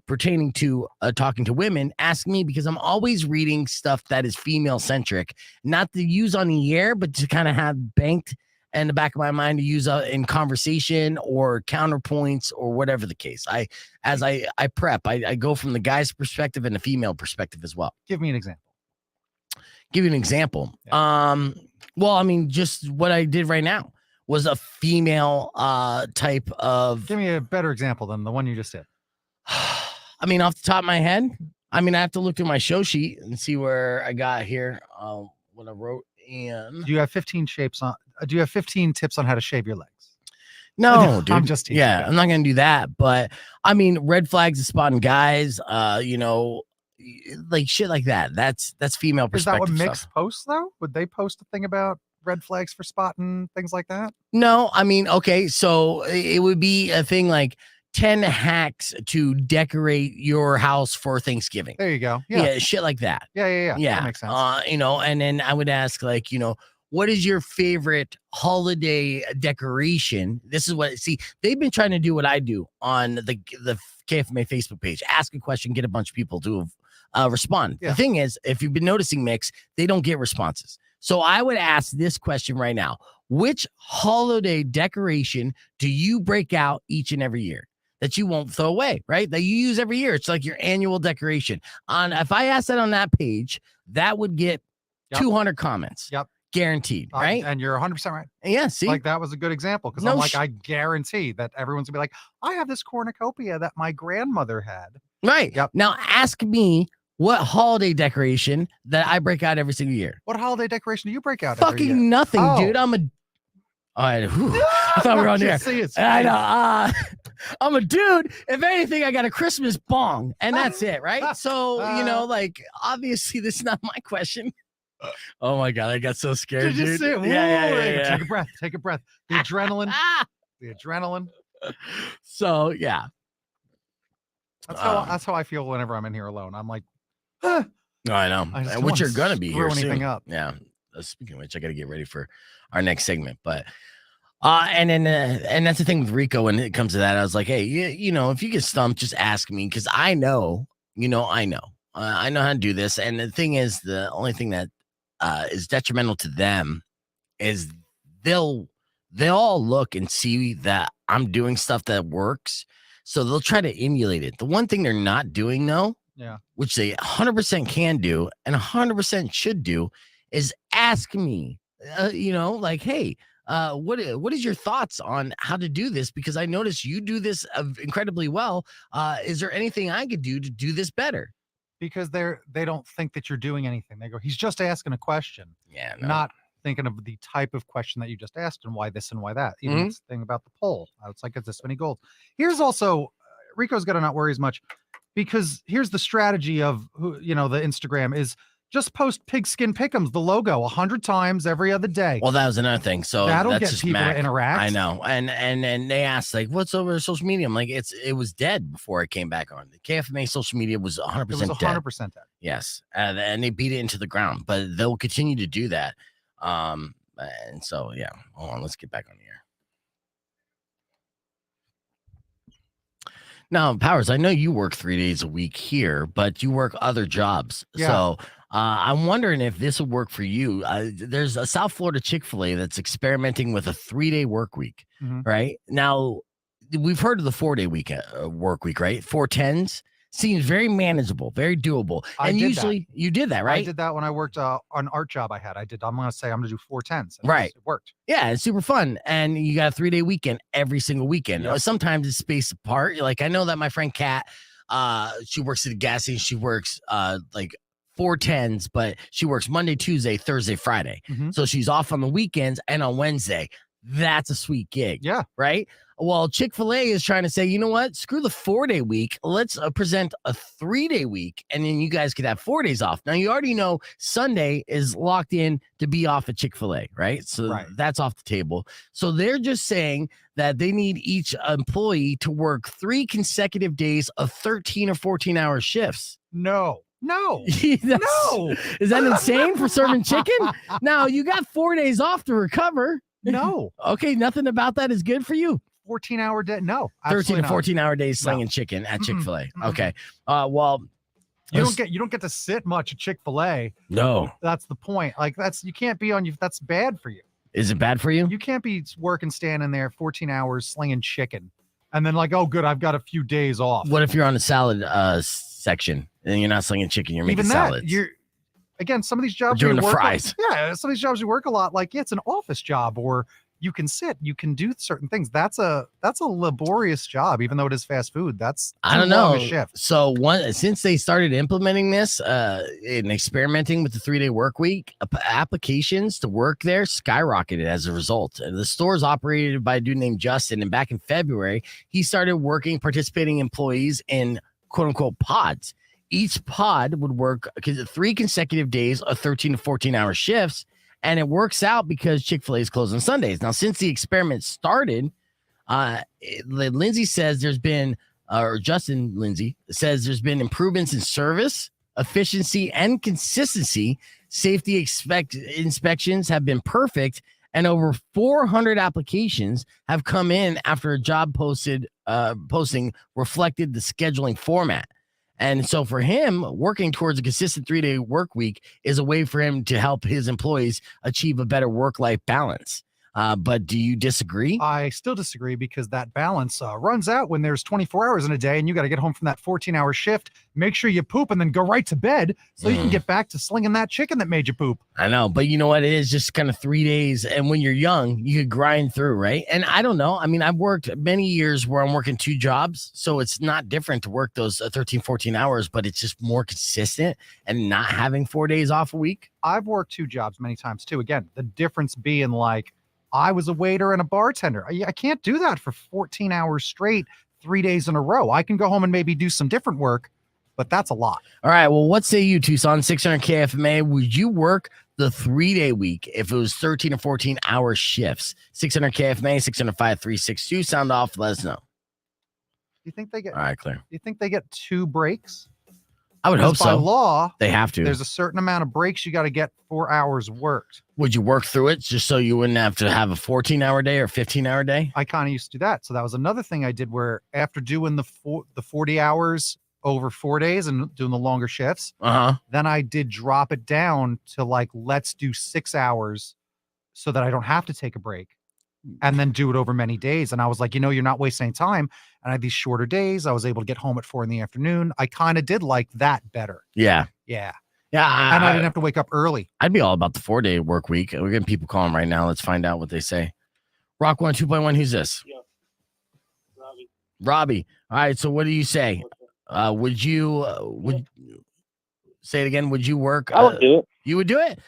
Speaker 3: pertaining to talking to women, ask me, because I'm always reading stuff that is female centric, not to use on the air, but to kind of have banked in the back of my mind to use in conversation or counterpoints or whatever the case. I prep, I go from the guy's perspective and the female perspective as well.
Speaker 4: Give me an example.
Speaker 3: Give you an example.
Speaker 4: Yeah.
Speaker 3: Well, I mean, just what I did right now was a female type of.
Speaker 4: Give me a better example than the one you just did.
Speaker 3: I mean, off the top of my head, I mean, I have to look through my show sheet and see where I got here. What I wrote in.
Speaker 4: Do you have 15 tips on how to shave your legs?
Speaker 3: No, dude.
Speaker 4: I'm just teasing.
Speaker 3: Yeah, I'm not gonna do that. But I mean, red flags is spotting guys. You know, like shit like that. That's female perspective.
Speaker 4: Is that what Mix
Speaker 3: stuff.
Speaker 4: posts though? Would they post a thing about red flags for spotting things like that?
Speaker 3: No, I mean, okay, so it would be a thing like 10 hacks to decorate your house for Thanksgiving.
Speaker 4: There you go.
Speaker 3: Yeah, shit like that.
Speaker 4: Yeah.
Speaker 3: Yeah,
Speaker 4: That makes sense.
Speaker 3: You know, and then I would ask, like, you know, what is your favorite holiday decoration? This is what, see, they've been trying to do what I do on the KFMA Facebook page. Ask a question, get a bunch of people to respond.
Speaker 4: Yeah.
Speaker 3: The thing is, if you've been noticing, Mix, they don't get responses. So I would ask this question right now. Which holiday decoration do you break out each and every year that you won't throw away, right? That you use every year? It's like your annual decoration. If I asked that on that page, that would get 200 comments.
Speaker 4: Yep.
Speaker 3: Guaranteed, right?
Speaker 4: And you're 100% right.
Speaker 3: Yeah, see?
Speaker 4: Like that was a good example because I'm like, I guarantee that everyone's gonna be like, I have this cornucopia that my grandmother had.
Speaker 3: Right.
Speaker 4: Yep.
Speaker 3: Now ask me what holiday decoration that I break out every single year.
Speaker 4: What holiday decoration do you break out every year?
Speaker 3: Fucking nothing, dude. I thought we were on there. I know. I'm a dude. If anything, I got a Christmas bong, and that's it, right? So, you know, like, obviously, this is not my question. Oh my God, I got so scared, dude. Yeah.
Speaker 4: Take a breath. The adrenaline.
Speaker 3: So, yeah.
Speaker 4: That's how I feel whenever I'm in here alone. I'm like,
Speaker 3: no, I know. Which you're gonna be here
Speaker 4: anything
Speaker 3: soon.
Speaker 4: Up.
Speaker 3: Yeah. Speaking of which, I got to get ready for our next segment. But and that's the thing with Rico when it comes to that. I was like, hey, you know, if you get stumped, just ask me, because I know how to do this. And the thing is, the only thing that is detrimental to them is they'll all look and see that I'm doing stuff that works, so they'll try to emulate it. The one thing they're not doing, though, which they 100% can do and 100% should do, is ask me, you know, like, hey, what is your thoughts on how to do this? Because I notice you do this incredibly well. Is there anything I could do to do this better?
Speaker 4: Because they don't think that you're doing anything. They go, he's just asking a question.
Speaker 3: Yeah, no.
Speaker 4: Not thinking of the type of question that you just asked and why this and why that. Even this thing about the poll. It's like, is this many goals? Here's also Rico's got to not worry as much, because here's the strategy of the Instagram is just post pigskin pick'ems, the logo 100 times every other day.
Speaker 3: Well, that was another thing. So
Speaker 4: That'll
Speaker 3: that's
Speaker 4: get
Speaker 3: just
Speaker 4: people to interact.
Speaker 3: I know. And they asked, like, what's over social media? I'm like, it was dead before it came back on. The KFMA social media was 100%
Speaker 4: It was
Speaker 3: dead.
Speaker 4: 100% dead.
Speaker 3: Yes. And they beat it into the ground, but they'll continue to do that. And so, yeah, hold on. Let's get back on the air. Now, Powers, I know you work 3 days a week here, but you work other jobs.
Speaker 4: Yeah.
Speaker 3: So I'm wondering if this will work for you. There's a South Florida Chick-fil-A that's experimenting with a 3-day work week, right? Now, we've heard of the 4-day work week, right? 4/10s seems very manageable, very doable. And usually you did that, right?
Speaker 4: I did that when I worked on an art job I had. I'm going to do 4/10s.
Speaker 3: Right.
Speaker 4: It worked.
Speaker 3: Yeah, it's super fun. And you got a 3-day weekend every single weekend.
Speaker 4: Yep.
Speaker 3: Sometimes it's spaced apart. Like, I know that my friend Kat, she works at a gas station. She works like 4/10s, but she works Monday, Tuesday, Thursday, Friday. So she's off on the weekends and on Wednesday. That's a sweet gig.
Speaker 4: Yeah.
Speaker 3: Right? Well, Chick-fil-A is trying to say, you know what? Screw the 4-day week. Let's present a 3-day week, and then you guys could have 4 days off. Now, you already know Sunday is locked in to be off at Chick-fil-A, right? So that's off the table. So they're just saying that they need each employee to work 3 consecutive days of 13 or 14-hour shifts.
Speaker 4: No. No.
Speaker 3: No. Is that insane for serving chicken? Now, you got 4 days off to recover.
Speaker 4: No.
Speaker 3: Okay, nothing about that is good for you.
Speaker 4: 14-hour day. No.
Speaker 3: 13 to 14-hour days slinging chicken at Chick-fil-A. Okay. Well,
Speaker 4: you don't get to sit much at Chick-fil-A.
Speaker 3: No.
Speaker 4: That's the point. Like, you can't be on you. That's bad for you.
Speaker 3: Is it bad for you?
Speaker 4: You can't be working, standing there 14 hours slinging chicken. And then like, oh, good, I've got a few days off.
Speaker 3: What if you're on the salad section and you're not slinging chicken, you're making salads?
Speaker 4: Again, some of these jobs
Speaker 3: doing the fries.
Speaker 4: Some of these jobs you work a lot. Like, it's an office job, or you can sit, you can do certain things. That's a laborious job, even though it is fast food. I don't know. Shift.
Speaker 3: So since they started implementing this and experimenting with the 3-day work week, applications to work there skyrocketed as a result. The store is operated by a dude named Justin, and back in February, he started participating employees in quote unquote pods. Each pod would work 3 consecutive days of 13 to 14-hour shifts. And it works out because Chick-fil-A is closed on Sundays. Now, since the experiment started, Lindsay says Justin Lindsay says there's been improvements in service, efficiency, and consistency. Safety inspections have been perfect, and over 400 applications have come in after a job posting reflected the scheduling format. And so for him, working towards a consistent 3-day work week is a way for him to help his employees achieve a better work-life balance. But do you disagree?
Speaker 4: I still disagree, because that balance runs out when there's 24 hours in a day and you got to get home from that 14-hour shift, make sure you poop, and then go right to bed so you can get back to slinging that chicken that made you poop.
Speaker 3: I know, but you know what? It is just kind of 3 days. And when you're young, you could grind through, right? And I don't know. I mean, I've worked many years where I'm working 2 jobs. So it's not different to work those 13, 14 hours, but it's just more consistent and not having 4 days off a week.
Speaker 4: I've worked 2 jobs many times too. Again, the difference being like, I was a waiter and a bartender. I can't do that for 14 hours straight, 3 days in a row. I can go home and maybe do some different work, but that's a lot. All
Speaker 3: right. Well, what say you, Tucson? 600 KFMA. Would you work the 3-day week if it was 13 or 14-hour shifts? 600 KFMA, 605-362. Sound off. Let us know.
Speaker 4: Do you think they get?
Speaker 3: All right, clear.
Speaker 4: Do you think they get 2 breaks?
Speaker 3: I would hope so.
Speaker 4: By law,
Speaker 3: they have to.
Speaker 4: There's a certain amount of breaks you got to get 4 hours worked.
Speaker 3: Would you work through it just so you wouldn't have to have a 14-hour day or 15-hour day?
Speaker 4: I kind of used to do that. So that was another thing I did, where after doing the 40 hours over 4 days and doing the longer shifts, then I did drop it down to like, let's do 6 hours so that I don't have to take a break, and then do it over many days. And I was like, you're not wasting any time. And I had these shorter days. I was able to get home at 4 PM. I kind of did like that better.
Speaker 3: Yeah.
Speaker 4: Yeah.
Speaker 3: Yeah.
Speaker 4: And I didn't have to wake up early.
Speaker 3: I'd be all about the 4-day work week. We're getting people calling right now. Let's find out what they say. Rock 102.1. Who's this?
Speaker 5: Yeah.
Speaker 3: Robbie. All right. So what do you say? Would say it again? Would you work?
Speaker 5: I would do it.
Speaker 3: You would do it?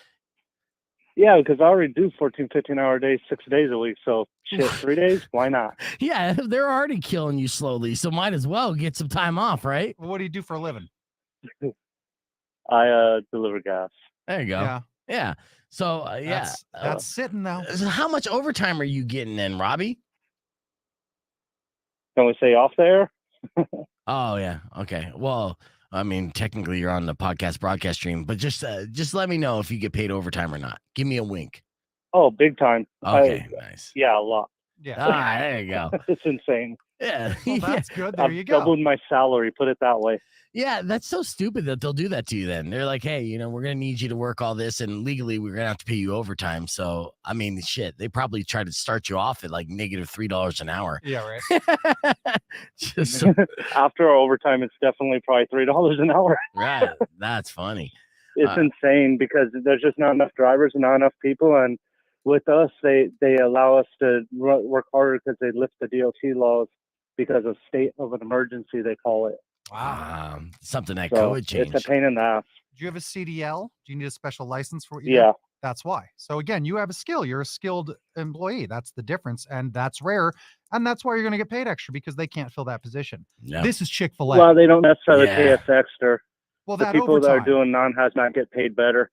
Speaker 5: Yeah, because I already do 14, 15-hour days, 6 days a week. So shit, 3 days, why not?
Speaker 3: Yeah, they're already killing you slowly, so might as well get some time off, right?
Speaker 4: Well, what do you do for a living?
Speaker 5: I deliver gas.
Speaker 3: There you go. Yeah. So yeah,
Speaker 4: that's sitting though.
Speaker 3: So how much overtime are you getting then, Robbie?
Speaker 5: Can we say off there?
Speaker 3: Oh yeah. Okay. Well, I mean, technically you're on the podcast broadcast stream, but just let me know if you get paid overtime or not. Give me a wink.
Speaker 5: Oh, big time.
Speaker 3: Okay, nice.
Speaker 5: Yeah, a lot.
Speaker 4: Yeah.
Speaker 3: All right, there you go.
Speaker 5: It's insane.
Speaker 3: Yeah.
Speaker 4: Well, that's good. There you
Speaker 5: I've
Speaker 4: go.
Speaker 5: doubled my salary, put it that way.
Speaker 3: Yeah, that's so stupid that they'll do that to you then. They're like, hey, we're going to need you to work all this, and legally we're going to have to pay you overtime. So, I mean, shit, they probably try to start you off at like negative $3 an hour.
Speaker 4: Yeah, right.
Speaker 3: Just
Speaker 5: After overtime, it's definitely probably $3 an hour.
Speaker 3: right. That's funny.
Speaker 5: It's insane because there's just not enough drivers and not enough people. And with us, they allow us to work harder because they lift the DOT laws because of state of an emergency, they call it.
Speaker 4: Wow.
Speaker 3: Something that
Speaker 5: So
Speaker 3: could change.
Speaker 5: it's a pain in the ass.
Speaker 4: Do you have a CDL? Do you need a special license for what you do?
Speaker 5: Yeah.
Speaker 4: That's why. So again, you have a skill. You're a skilled employee. That's the difference. And that's rare. And that's why you're going to get paid extra because they can't fill that position.
Speaker 3: Yep.
Speaker 4: This is Chick-fil-A.
Speaker 5: Well, they don't necessarily pay us extra.
Speaker 4: Well,
Speaker 5: the
Speaker 4: that
Speaker 5: people that are
Speaker 4: overtime.
Speaker 5: doing non-hazmat get paid better.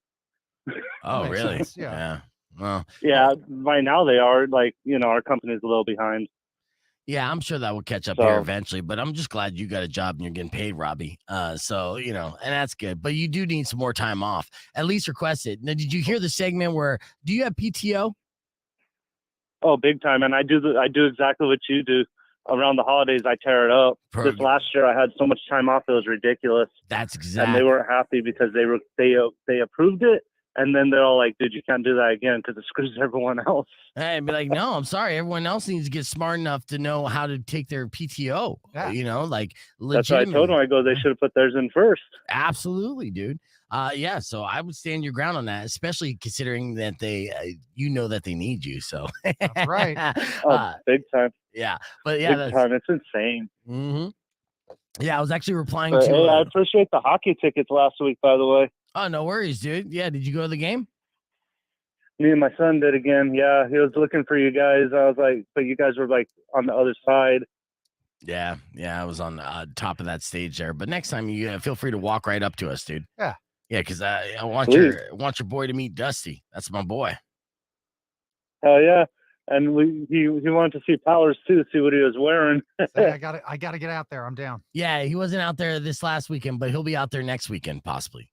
Speaker 3: Oh,
Speaker 4: Makes
Speaker 3: really?
Speaker 4: sense, yeah.
Speaker 3: Well,
Speaker 5: Yeah, right now they are. Like, our company's a little behind.
Speaker 3: yeah, I'm sure that will catch up here eventually, but I'm just glad you got a job and you're getting paid, Robbie. So, and that's good. But you do need some more time off. At least request it. Now, did you hear the segment where do you have PTO?
Speaker 5: Oh, big time. And I do exactly what you do. Around the holidays, I tear it up.
Speaker 3: Perfect.
Speaker 5: This last year, I had so much time off; it was ridiculous.
Speaker 3: That's exactly.
Speaker 5: And they weren't happy because they approved it, and then they're all like, "Dude, you can't do that again because it screws everyone else."
Speaker 3: Hey, be like, no, I'm sorry. Everyone else needs to get smart enough to know how to take their PTO.
Speaker 4: Yeah.
Speaker 3: Like
Speaker 5: That's what I told them. I go, they should have put theirs in first.
Speaker 3: Absolutely, dude. Yeah. So I would stand your ground on that, especially considering that they, that they need you. So
Speaker 4: That's right.
Speaker 5: Oh, big time.
Speaker 3: Yeah, but yeah,
Speaker 5: big time. It's insane.
Speaker 3: Mm-hmm. Yeah, I was actually replying
Speaker 5: But,
Speaker 3: to.
Speaker 5: hey, I appreciate the hockey tickets last week, by the way.
Speaker 3: Oh, no worries, dude. Yeah, did you go to the game?
Speaker 5: Me and my son did again. Yeah, he was looking for you guys. I was like, but you guys were like on the other side.
Speaker 3: Yeah, I was on the top of that stage there. But next time, you feel free to walk right up to us, dude.
Speaker 4: Yeah.
Speaker 3: Yeah, because I want your boy to meet Dusty. That's my boy.
Speaker 5: Hell yeah. And he wanted to see Powers too, see what he was wearing.
Speaker 4: Say, I gotta get out there. I'm down.
Speaker 3: Yeah, he wasn't out there this last weekend, but he'll be out there next weekend, possibly.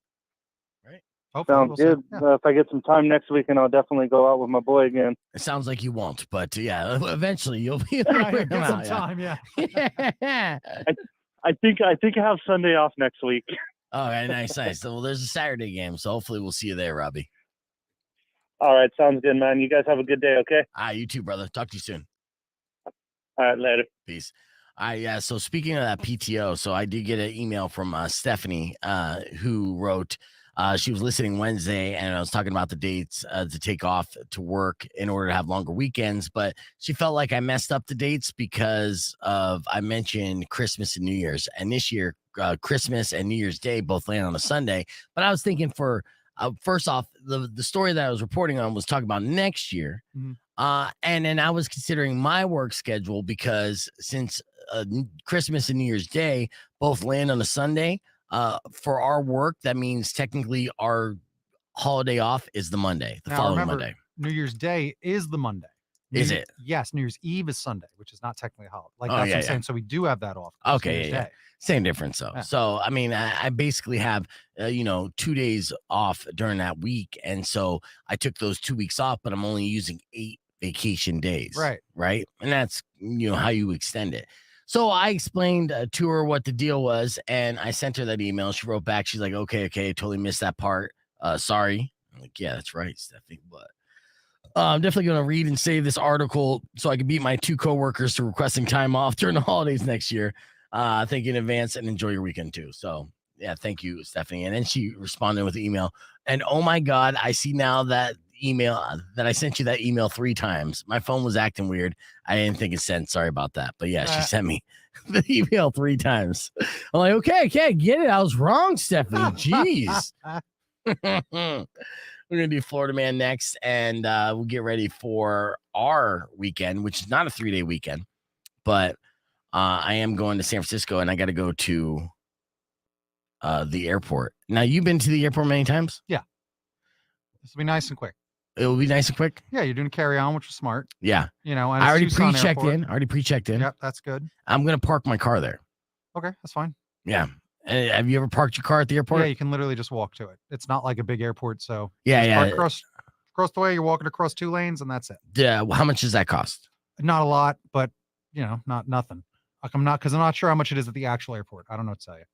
Speaker 3: Right?
Speaker 4: Hopefully,
Speaker 5: Sounds good. If I get some time next weekend, I'll definitely go out with my boy again.
Speaker 3: It sounds like you won't, but yeah, eventually you'll be
Speaker 4: Get some time, yeah.
Speaker 5: I think I have Sunday off next week.
Speaker 3: All right, nice. So, well, there's a Saturday game, so hopefully we'll see you there, Robbie.
Speaker 5: All right, sounds good, man. You guys have a good day, okay?
Speaker 3: You too, brother. Talk to you soon.
Speaker 5: All right, later.
Speaker 3: Peace. Yeah. So speaking of that PTO, so I did get an email from Stephanie, who wrote, she was listening Wednesday, and I was talking about the dates to take off to work in order to have longer weekends, but she felt like I messed up the dates because I mentioned Christmas and New Year's, and this year Christmas and New Year's Day both land on a Sunday. But I was thinking first off, the story that I was reporting on was talking about next year.
Speaker 4: Mhm.
Speaker 3: And then I was considering my work schedule because since Christmas and New Year's Day both land on a Sunday, for our work, that means technically our holiday off is the Monday, the following
Speaker 4: remember,
Speaker 3: Monday.
Speaker 4: New Year's Day is the Monday.
Speaker 3: Is it?
Speaker 4: Yes, New Year's Eve is Sunday, which is not technically a holiday. Like
Speaker 3: Oh,
Speaker 4: that's
Speaker 3: yeah,
Speaker 4: what I'm saying.
Speaker 3: yeah.
Speaker 4: So we do have that off. 'cause it's New
Speaker 3: Okay,
Speaker 4: Year's
Speaker 3: yeah.
Speaker 4: Day.
Speaker 3: Same difference though.
Speaker 4: Yeah.
Speaker 3: So I mean, I basically have 2 days off during that week, and so I took those 2 weeks off, but I'm only using 8 vacation days. Right, and that's how you extend it. So I explained to her what the deal was, and I sent her that email. She wrote back. She's like, "Okay, totally missed that part. Sorry." I'm like, "Yeah, that's right, Stephanie." But I'm definitely going to read and save this article so I can beat my 2 coworkers to requesting time off during the holidays next year. Thank you in advance and enjoy your weekend too. So yeah, thank you, Stephanie. And then she responded with the email. And oh my God, I see now that email that I sent you that email 3 times. My phone was acting weird. I didn't think it sent. Sorry about that. But yeah, she sent me the email 3 times. I'm like, okay, get it. I was wrong, Stephanie. Jeez. We're gonna do Florida Man next, and we'll get ready for our weekend, which is not a 3-day weekend, but I am going to San Francisco, and I got to go to the airport. Now, you've been to the airport many times?
Speaker 4: Yeah. This will be nice and quick.
Speaker 3: It will be nice and quick?
Speaker 4: Yeah, you're doing carry on, which is smart.
Speaker 3: Yeah.
Speaker 4: You know, and
Speaker 3: I
Speaker 4: it's
Speaker 3: already
Speaker 4: Tucson
Speaker 3: pre-checked in.
Speaker 4: Yep, that's good.
Speaker 3: I'm going to park my car there.
Speaker 4: Okay, that's fine.
Speaker 3: Yeah. Have you ever parked your car at the airport?
Speaker 4: Yeah, you can literally just walk to it. It's not like a big airport, so
Speaker 3: Yeah,
Speaker 4: just
Speaker 3: yeah.
Speaker 4: park across the way, you're walking across 2 lanes, and that's it.
Speaker 3: Yeah. How much does that cost?
Speaker 4: Not a lot, but nothing. I'm not sure how much it is at the actual airport. I don't know what to tell you.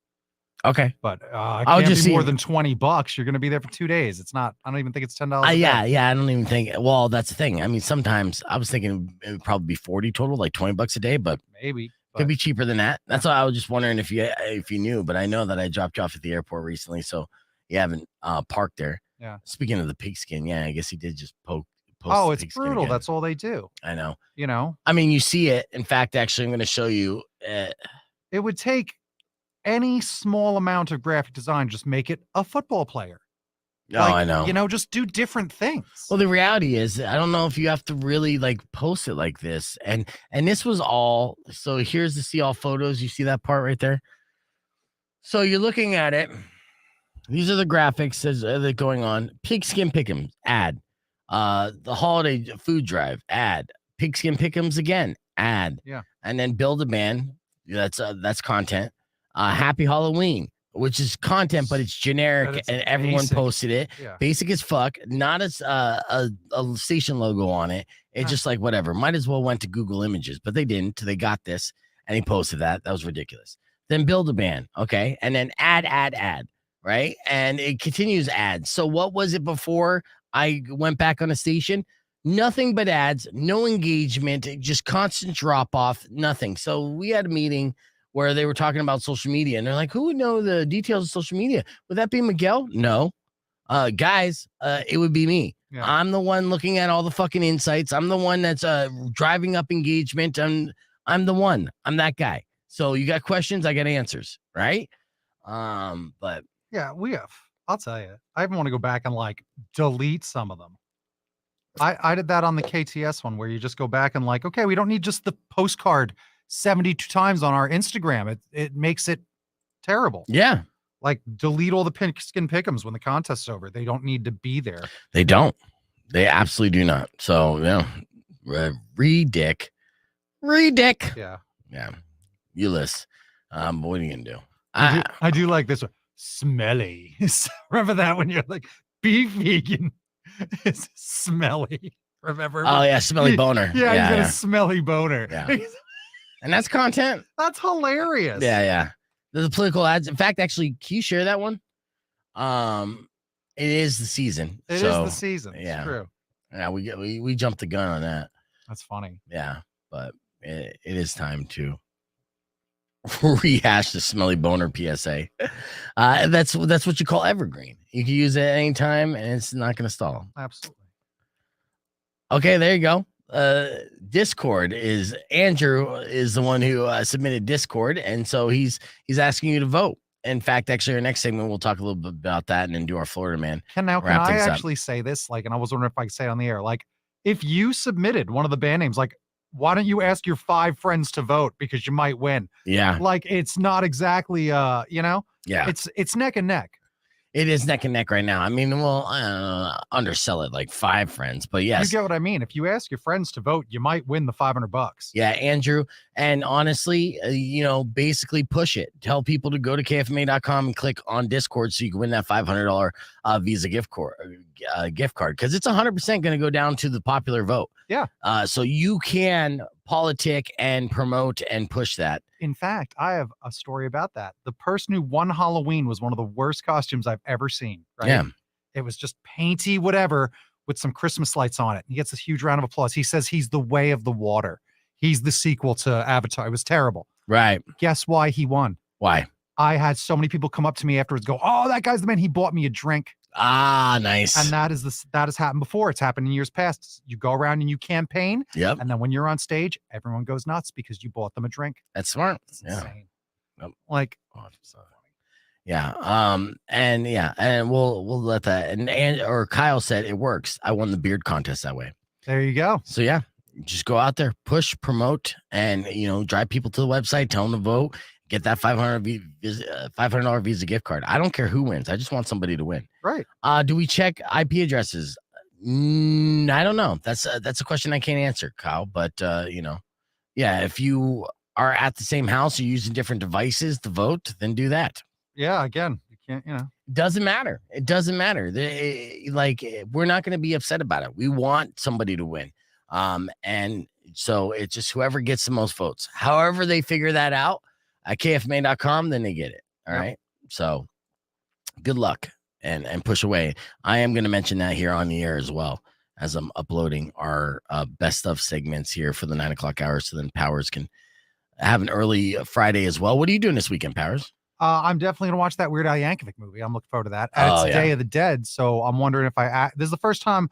Speaker 3: Okay.
Speaker 4: But
Speaker 3: I'll
Speaker 4: can't
Speaker 3: just
Speaker 4: be
Speaker 3: see.
Speaker 4: more than $20. You're going to be there for 2 days. It's not. I don't even think it's $10.
Speaker 3: Yeah. I don't even think. Well, that's the thing. I mean, sometimes I was thinking it would probably be 40 total, like $20 a day, but
Speaker 4: maybe
Speaker 3: could be cheaper than that. That's why I was just wondering if you knew. But I know that I dropped you off at the airport recently, so you haven't parked there.
Speaker 4: Yeah.
Speaker 3: Speaking of the pigskin, yeah, I guess he did just post.
Speaker 4: Oh,
Speaker 3: the
Speaker 4: it's
Speaker 3: pigskin
Speaker 4: brutal.
Speaker 3: again.
Speaker 4: That's all they do.
Speaker 3: I know.
Speaker 4: You know,
Speaker 3: I mean, you see it. In fact, actually, I'm going to show you.
Speaker 4: it would take any small amount of graphic design, just make it a football player.
Speaker 3: Oh, I know.
Speaker 4: You know, just do different things.
Speaker 3: Well, the reality is, I don't know if you have to really like post it like this. And this was all. So here's the see all photos. You see that part right there. So you're looking at it. These are the graphics that are going on. Pigskin Pick'ems ad. The holiday food drive ad. Pigskin Pick'ems again ad.
Speaker 4: Yeah.
Speaker 3: And then Build a Band. That's content. Happy Halloween, which is content, but it's generic,
Speaker 4: But it's
Speaker 3: and everyone
Speaker 4: basic.
Speaker 3: posted it.
Speaker 4: Yeah.
Speaker 3: Basic as fuck. Not as a station logo on it. It's just like whatever. Might as well went to Google Images, but they didn't. They got this, and he posted that. That was ridiculous. Then Build a Band, okay, and then ad, right? And it continues ads. So what was it before I went back on a station? Nothing but ads, no engagement, just constant drop off, nothing. So we had a meeting where they were talking about social media, and they're like, who would know the details of social media? Would that be Miguel? No. Guys, it would be me.
Speaker 4: Yeah.
Speaker 3: I'm the one looking at all the fucking insights. I'm the one that's driving up engagement. I'm the one. I'm that guy. So you got questions, I got answers, right? But
Speaker 4: Yeah, we have. I'll tell you. I even want to go back and like delete some of them. I did that on the KTS one where you just go back and like, okay, we don't need just the postcard 72 times on our Instagram. It makes it terrible.
Speaker 3: yeah,
Speaker 4: Like delete all the pigskin pick'ems when the contest's over. They don't need to be there.
Speaker 3: they don't. They absolutely do not. So yeah, Redick.
Speaker 4: Yeah.
Speaker 3: Yeah, Ulyss. What are you gonna do?
Speaker 4: I do like this one. Smelly. Remember that when you're like, be vegan. It's smelly. Remember?
Speaker 3: Oh yeah, smelly boner.
Speaker 4: Yeah, you got
Speaker 3: yeah.
Speaker 4: a smelly boner.
Speaker 3: Yeah. And that's content.
Speaker 4: That's hilarious.
Speaker 3: Yeah. There's political ads. In fact, actually, can you share that one? It is the season.
Speaker 4: It is
Speaker 3: so,
Speaker 4: the season. It's
Speaker 3: yeah.
Speaker 4: true.
Speaker 3: Yeah, we jumped the gun on that.
Speaker 4: That's funny.
Speaker 3: Yeah, but it is time to rehash the smelly boner PSA. That's what you call evergreen. You can use it at any time, and it's not going to stall.
Speaker 4: Absolutely.
Speaker 3: Okay, there you go. Discord is Andrew is the one who submitted Discord, and so he's asking you to vote. In fact, actually, our next segment we'll talk a little bit about that and then do our Florida Man.
Speaker 4: Can I
Speaker 3: wrap things up.
Speaker 4: actually say this? Like, and I was wondering if I could say it on the air. Like, if you submitted one of the band names, like, why don't you ask your 5 friends to vote because you might win?
Speaker 3: Yeah,
Speaker 4: Like, it's not exactly
Speaker 3: yeah.
Speaker 4: it's neck and neck.
Speaker 3: It is neck and neck right now. I mean, well, undersell it like 5 friends, but yes.
Speaker 4: You get what I mean? If you ask your friends to vote, you might win the $500.
Speaker 3: Yeah, Andrew. And honestly, basically push it. Tell people to go to kfma.com and click on Discord so you can win that $500 Visa gift card because it's 100% going to go down to the popular vote.
Speaker 4: Yeah.
Speaker 3: So you can politic and promote and push that.
Speaker 4: In fact, I have a story about that. The person who won Halloween was one of the worst costumes I've ever seen. Right?
Speaker 3: Yeah.
Speaker 4: It was just painty, whatever, with some Christmas lights on it. He gets this huge round of applause. He says he's the Way of the Water. He's the sequel to Avatar. It was terrible.
Speaker 3: Right.
Speaker 4: Guess why he won?
Speaker 3: Why?
Speaker 4: I had so many people come up to me afterwards, go, "Oh, that guy's the man. He bought me a drink."
Speaker 3: Ah, nice.
Speaker 4: And that has happened before. It's happened in years past. You go around and you campaign,
Speaker 3: Yep.
Speaker 4: and then when you're on stage, everyone goes nuts because you bought them a drink.
Speaker 3: That's smart.
Speaker 4: It's
Speaker 3: Yeah.
Speaker 4: insane.
Speaker 3: Yep.
Speaker 4: Like,
Speaker 3: Oh, I'm sorry. Yeah. And we'll let that. And or Kyle said it works. I won the beard contest that way.
Speaker 4: There you go.
Speaker 3: So yeah, just go out there, push, promote, and drive people to the website, tell them to vote, get that $500 Visa gift card. I don't care who wins. I just want somebody to win.
Speaker 4: Right.
Speaker 3: Do we check IP addresses? I don't know. That's a question I can't answer, Kyle. But yeah, if you are at the same house or using different devices to vote, then do that.
Speaker 4: Yeah. Again, you can't.
Speaker 3: Doesn't matter. It doesn't matter. We're not going to be upset about it. We want somebody to win. And so it's just whoever gets the most votes. However they figure that out at kfma.com, then they get it. All right. So good luck and push away. I am going to mention that here on the air as well as I'm uploading our best of segments here for the 9 o'clock hour. So then Powers can have an early Friday as well. What are you doing this weekend, Powers?
Speaker 4: I'm definitely gonna watch that Weird Al Yankovic movie. I'm looking forward to that. And it's Day of the Dead, so I'm wondering if this is the first time.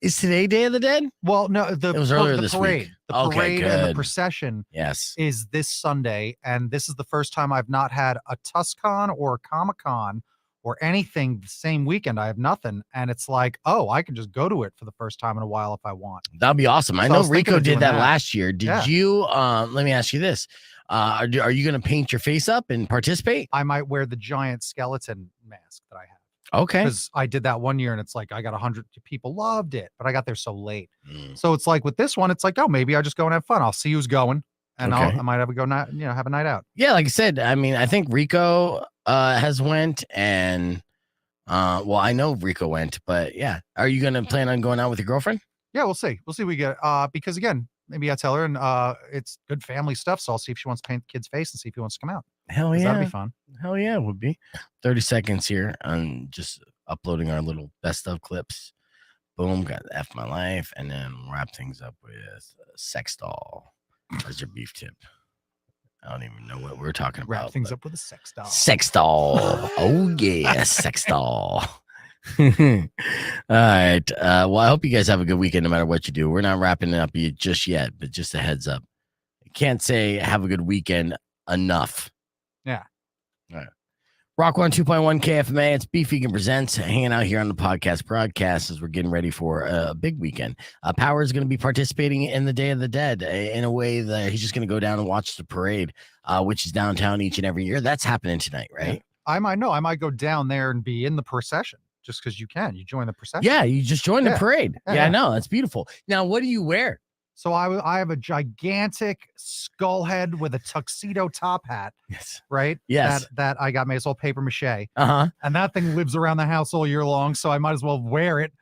Speaker 3: Is today Day of the Dead?
Speaker 4: Well, no,
Speaker 3: it was earlier this
Speaker 4: parade.
Speaker 3: week.
Speaker 4: The parade and the procession
Speaker 3: is
Speaker 4: this Sunday, and this is the first time I've not had a TusCon or a Comic-Con or anything the same weekend. I have nothing, and it's like, oh, I can just go to it for the first time in a while if I want.
Speaker 3: That'd be awesome. I know Rico did that last year. Did you? Let me ask you this. Are you going to paint your face up and participate?
Speaker 4: I might wear the giant skeleton mask that I have.
Speaker 3: Okay.
Speaker 4: Because I did that one year and it's like I got 100 people loved it, but I got there so late. So it's like with this one, it's like, oh, maybe I just go and have fun. I'll see who's going and I might have a have a night out.
Speaker 3: Yeah, like I said, I mean, I think Rico has went and I know Rico went, but yeah. Are you going to plan on going out with your girlfriend?
Speaker 4: Yeah, we'll see. We'll see what we get. Because again, maybe I tell her, and it's good family stuff. So I'll see if she wants to paint the kid's face and see if he wants to come out.
Speaker 3: Hell yeah.
Speaker 4: That'd be fun.
Speaker 3: Hell yeah, it would be. 30 seconds here on just uploading our little best of clips. Boom, got F My Life, and then wrap things up with Sex Doll as your beef tip. I don't even know what we're talking about.
Speaker 4: Wrap things up with a sex doll.
Speaker 3: Sex doll. Oh yeah, sex doll. All right. Well, I hope you guys have a good weekend no matter what you do. We're not wrapping it up just yet, but just a heads up. Can't say have a good weekend enough.
Speaker 4: Yeah.
Speaker 3: All right. Rock 102.1 KFMA. It's Beef Vegan Presents, hanging out here on the podcast broadcast as we're getting ready for a big weekend. Power is going to be participating in the Day of the Dead in a way that he's just going to go down and watch the parade, which is downtown each and every year. That's happening tonight, right?
Speaker 4: Yeah. I might go down there and be in the procession. Just because you join the procession.
Speaker 3: Yeah, you just join the parade. Yeah, I know. That's beautiful. Now, what do you wear?
Speaker 4: So I have a gigantic skull head with a tuxedo top hat.
Speaker 3: Yes.
Speaker 4: Right?
Speaker 3: Yes.
Speaker 4: That I got made. It's all paper mache.
Speaker 3: Uh-huh.
Speaker 4: And that thing lives around the house all year long, so I might as well wear it.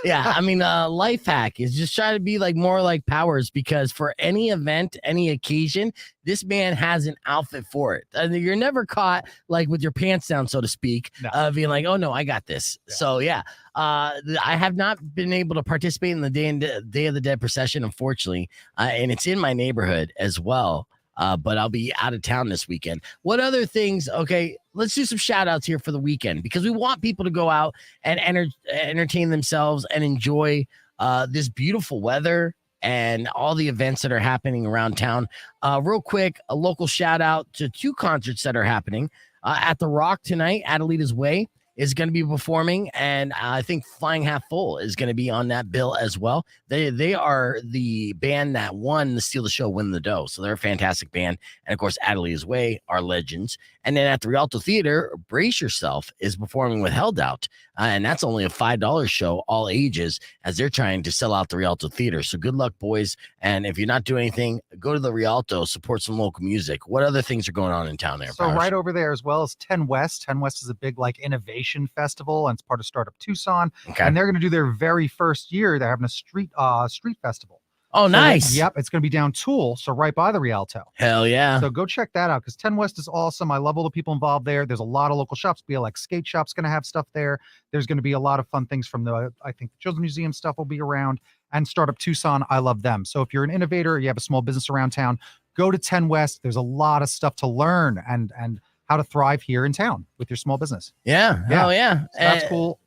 Speaker 3: Yeah, I mean, life hack is just try to be like more like Powers, because for any event, any occasion, this man has an outfit for it. You're never caught like with your pants down, so to speak, being like, oh no, I got this. Yeah. So yeah, I have not been able to participate in the Day of the Dead procession, unfortunately, and it's in my neighborhood as well. But I'll be out of town this weekend. What other things? Okay, let's do some shout outs here for the weekend, because we want people to go out and entertain themselves and enjoy this beautiful weather and all the events that are happening around town. Real quick, a local shout out to 2 concerts that are happening at the Rock tonight. Adelita's Way is going to be performing, and I think Flying Half Full is going to be on that bill as well. They are the band that won the Steal the Show, Win the Dough, so they're a fantastic band. And of course, Adelita's Way are legends. And then at the Rialto Theater, Brace Yourself is performing with Held Out, and that's only a $5 show, all ages, as they're trying to sell out the Rialto Theater. So good luck, boys. And if you're not doing anything, go to the Rialto, support some local music. What other things are going on in town there?
Speaker 4: So Powers? Right over there as well as 10 West. 10 West is a big innovation festival, and it's part of Startup Tucson. Okay. And they're going to do their very first year. They're having a street festival.
Speaker 3: Oh, nice.
Speaker 4: Yep. It's going to be down Tool, so right by the Rialto.
Speaker 3: Hell yeah.
Speaker 4: So go check that out, because 10 West is awesome. I love all the people involved there. There's a lot of local shops. BLX Skate Shop's going to have stuff there. There's going to be a lot of fun things from I think the Children's Museum stuff will be around, and Startup Tucson. I love them. So if you're an innovator, you have a small business around town, go to 10 West. There's a lot of stuff to learn and how to thrive here in town with your small business.
Speaker 3: Yeah. Hell yeah.
Speaker 4: So that's cool.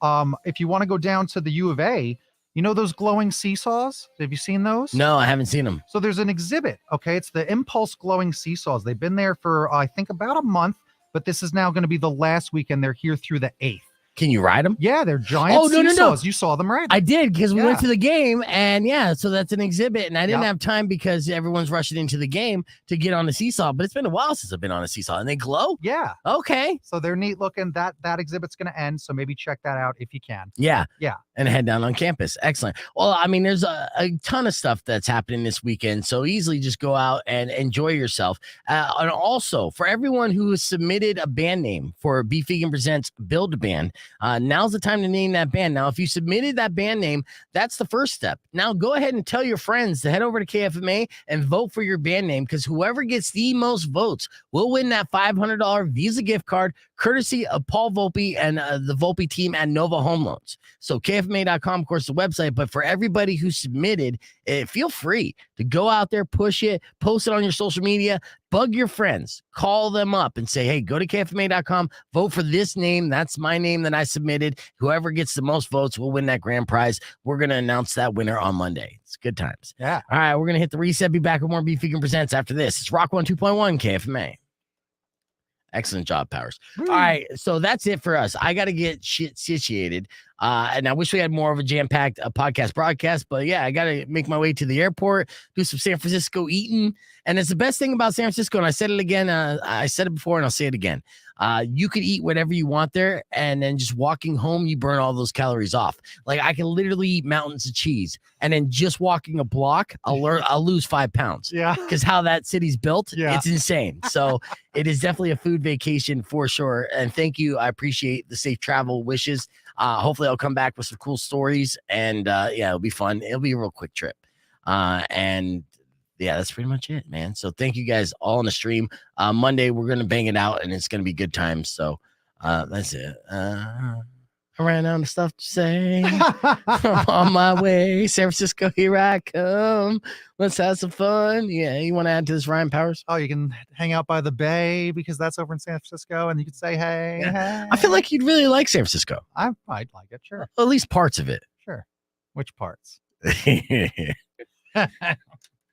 Speaker 4: If you want to go down to the U of A, you know those glowing seesaws? Have you seen those?
Speaker 3: No, I haven't seen them.
Speaker 4: So there's an exhibit. Okay. It's the Impulse glowing seesaws. They've been there for, I think, about a month. but this is now going to be the last weekend. They're here through the 8th.
Speaker 3: Can you ride them?
Speaker 4: Yeah, they're giant
Speaker 3: Oh, no.
Speaker 4: seesaws. You saw them, right?
Speaker 3: I did, because we
Speaker 4: Yeah.
Speaker 3: went to the game, and so that's an exhibit, and I didn't
Speaker 4: Yep.
Speaker 3: have time because everyone's rushing into the game to get on the seesaw, but it's been a while since I've been on a seesaw, and they glow?
Speaker 4: Yeah.
Speaker 3: Okay.
Speaker 4: So they're neat looking. That exhibit's going to end, so maybe check that out if you can.
Speaker 3: Yeah.
Speaker 4: Yeah.
Speaker 3: And head down on campus. Excellent. Well, I mean, there's a ton of stuff that's happening this weekend, so easily just go out and enjoy yourself. And also, for everyone who has submitted a band name for Beef Vegan Presents Build a Band, now's the time to name that band. Now, if you submitted that band name, that's the first step. Now, go ahead and tell your friends to head over to KFMA and vote for your band name, because whoever gets the most votes will win that $500 Visa gift card, courtesy of Paul Volpe and the Volpe team at Nova Home Loans. So KFMA.com, of course, the website. But for everybody who submitted, feel free to go out there, push it, post it on your social media, bug your friends, call them up and say, hey, go to KFMA.com, vote for this name. That's my name that I submitted. Whoever gets the most votes will win that grand prize. We're going to announce that winner on Monday. It's good times.
Speaker 4: Yeah.
Speaker 3: All right, we're going to hit the reset. Be back with more Beef Vegan Presents after this. It's Rock 102.1 KFMA. Excellent job, Powers. All right, so that's it for us. I got to get shit situated. And I wish we had more of a jam-packed podcast broadcast, but yeah, I got to make my way to the airport, do some San Francisco eating. And it's the best thing about San Francisco, and I said it again, I said it before and I'll say it again. You could eat whatever you want there, and then just walking home, you burn all those calories off. Like, I can literally eat mountains of cheese, and then just walking a block, I'll lose 5 pounds.
Speaker 4: Yeah.
Speaker 3: Because how that city's built,
Speaker 4: Yeah.
Speaker 3: it's insane. So it is definitely a food vacation for sure. And thank you. I appreciate the safe travel wishes. Hopefully I'll come back with some cool stories, and it'll be fun. It'll be a real quick trip. And yeah, that's pretty much it, man. So thank you guys all on the stream. Monday we're gonna bang it out, and it's gonna be good times. So that's it. I ran out of stuff to say. I'm on my way. San Francisco, here I come. Let's have some fun. Yeah, you want to add to this, Ryan Powers?
Speaker 4: Oh, you can hang out by the bay because that's over in San Francisco, and you can say, hey.
Speaker 3: Yeah. I feel like you'd really like San Francisco.
Speaker 4: I'd like it. Sure.
Speaker 3: At least parts of it.
Speaker 4: Sure. Which parts?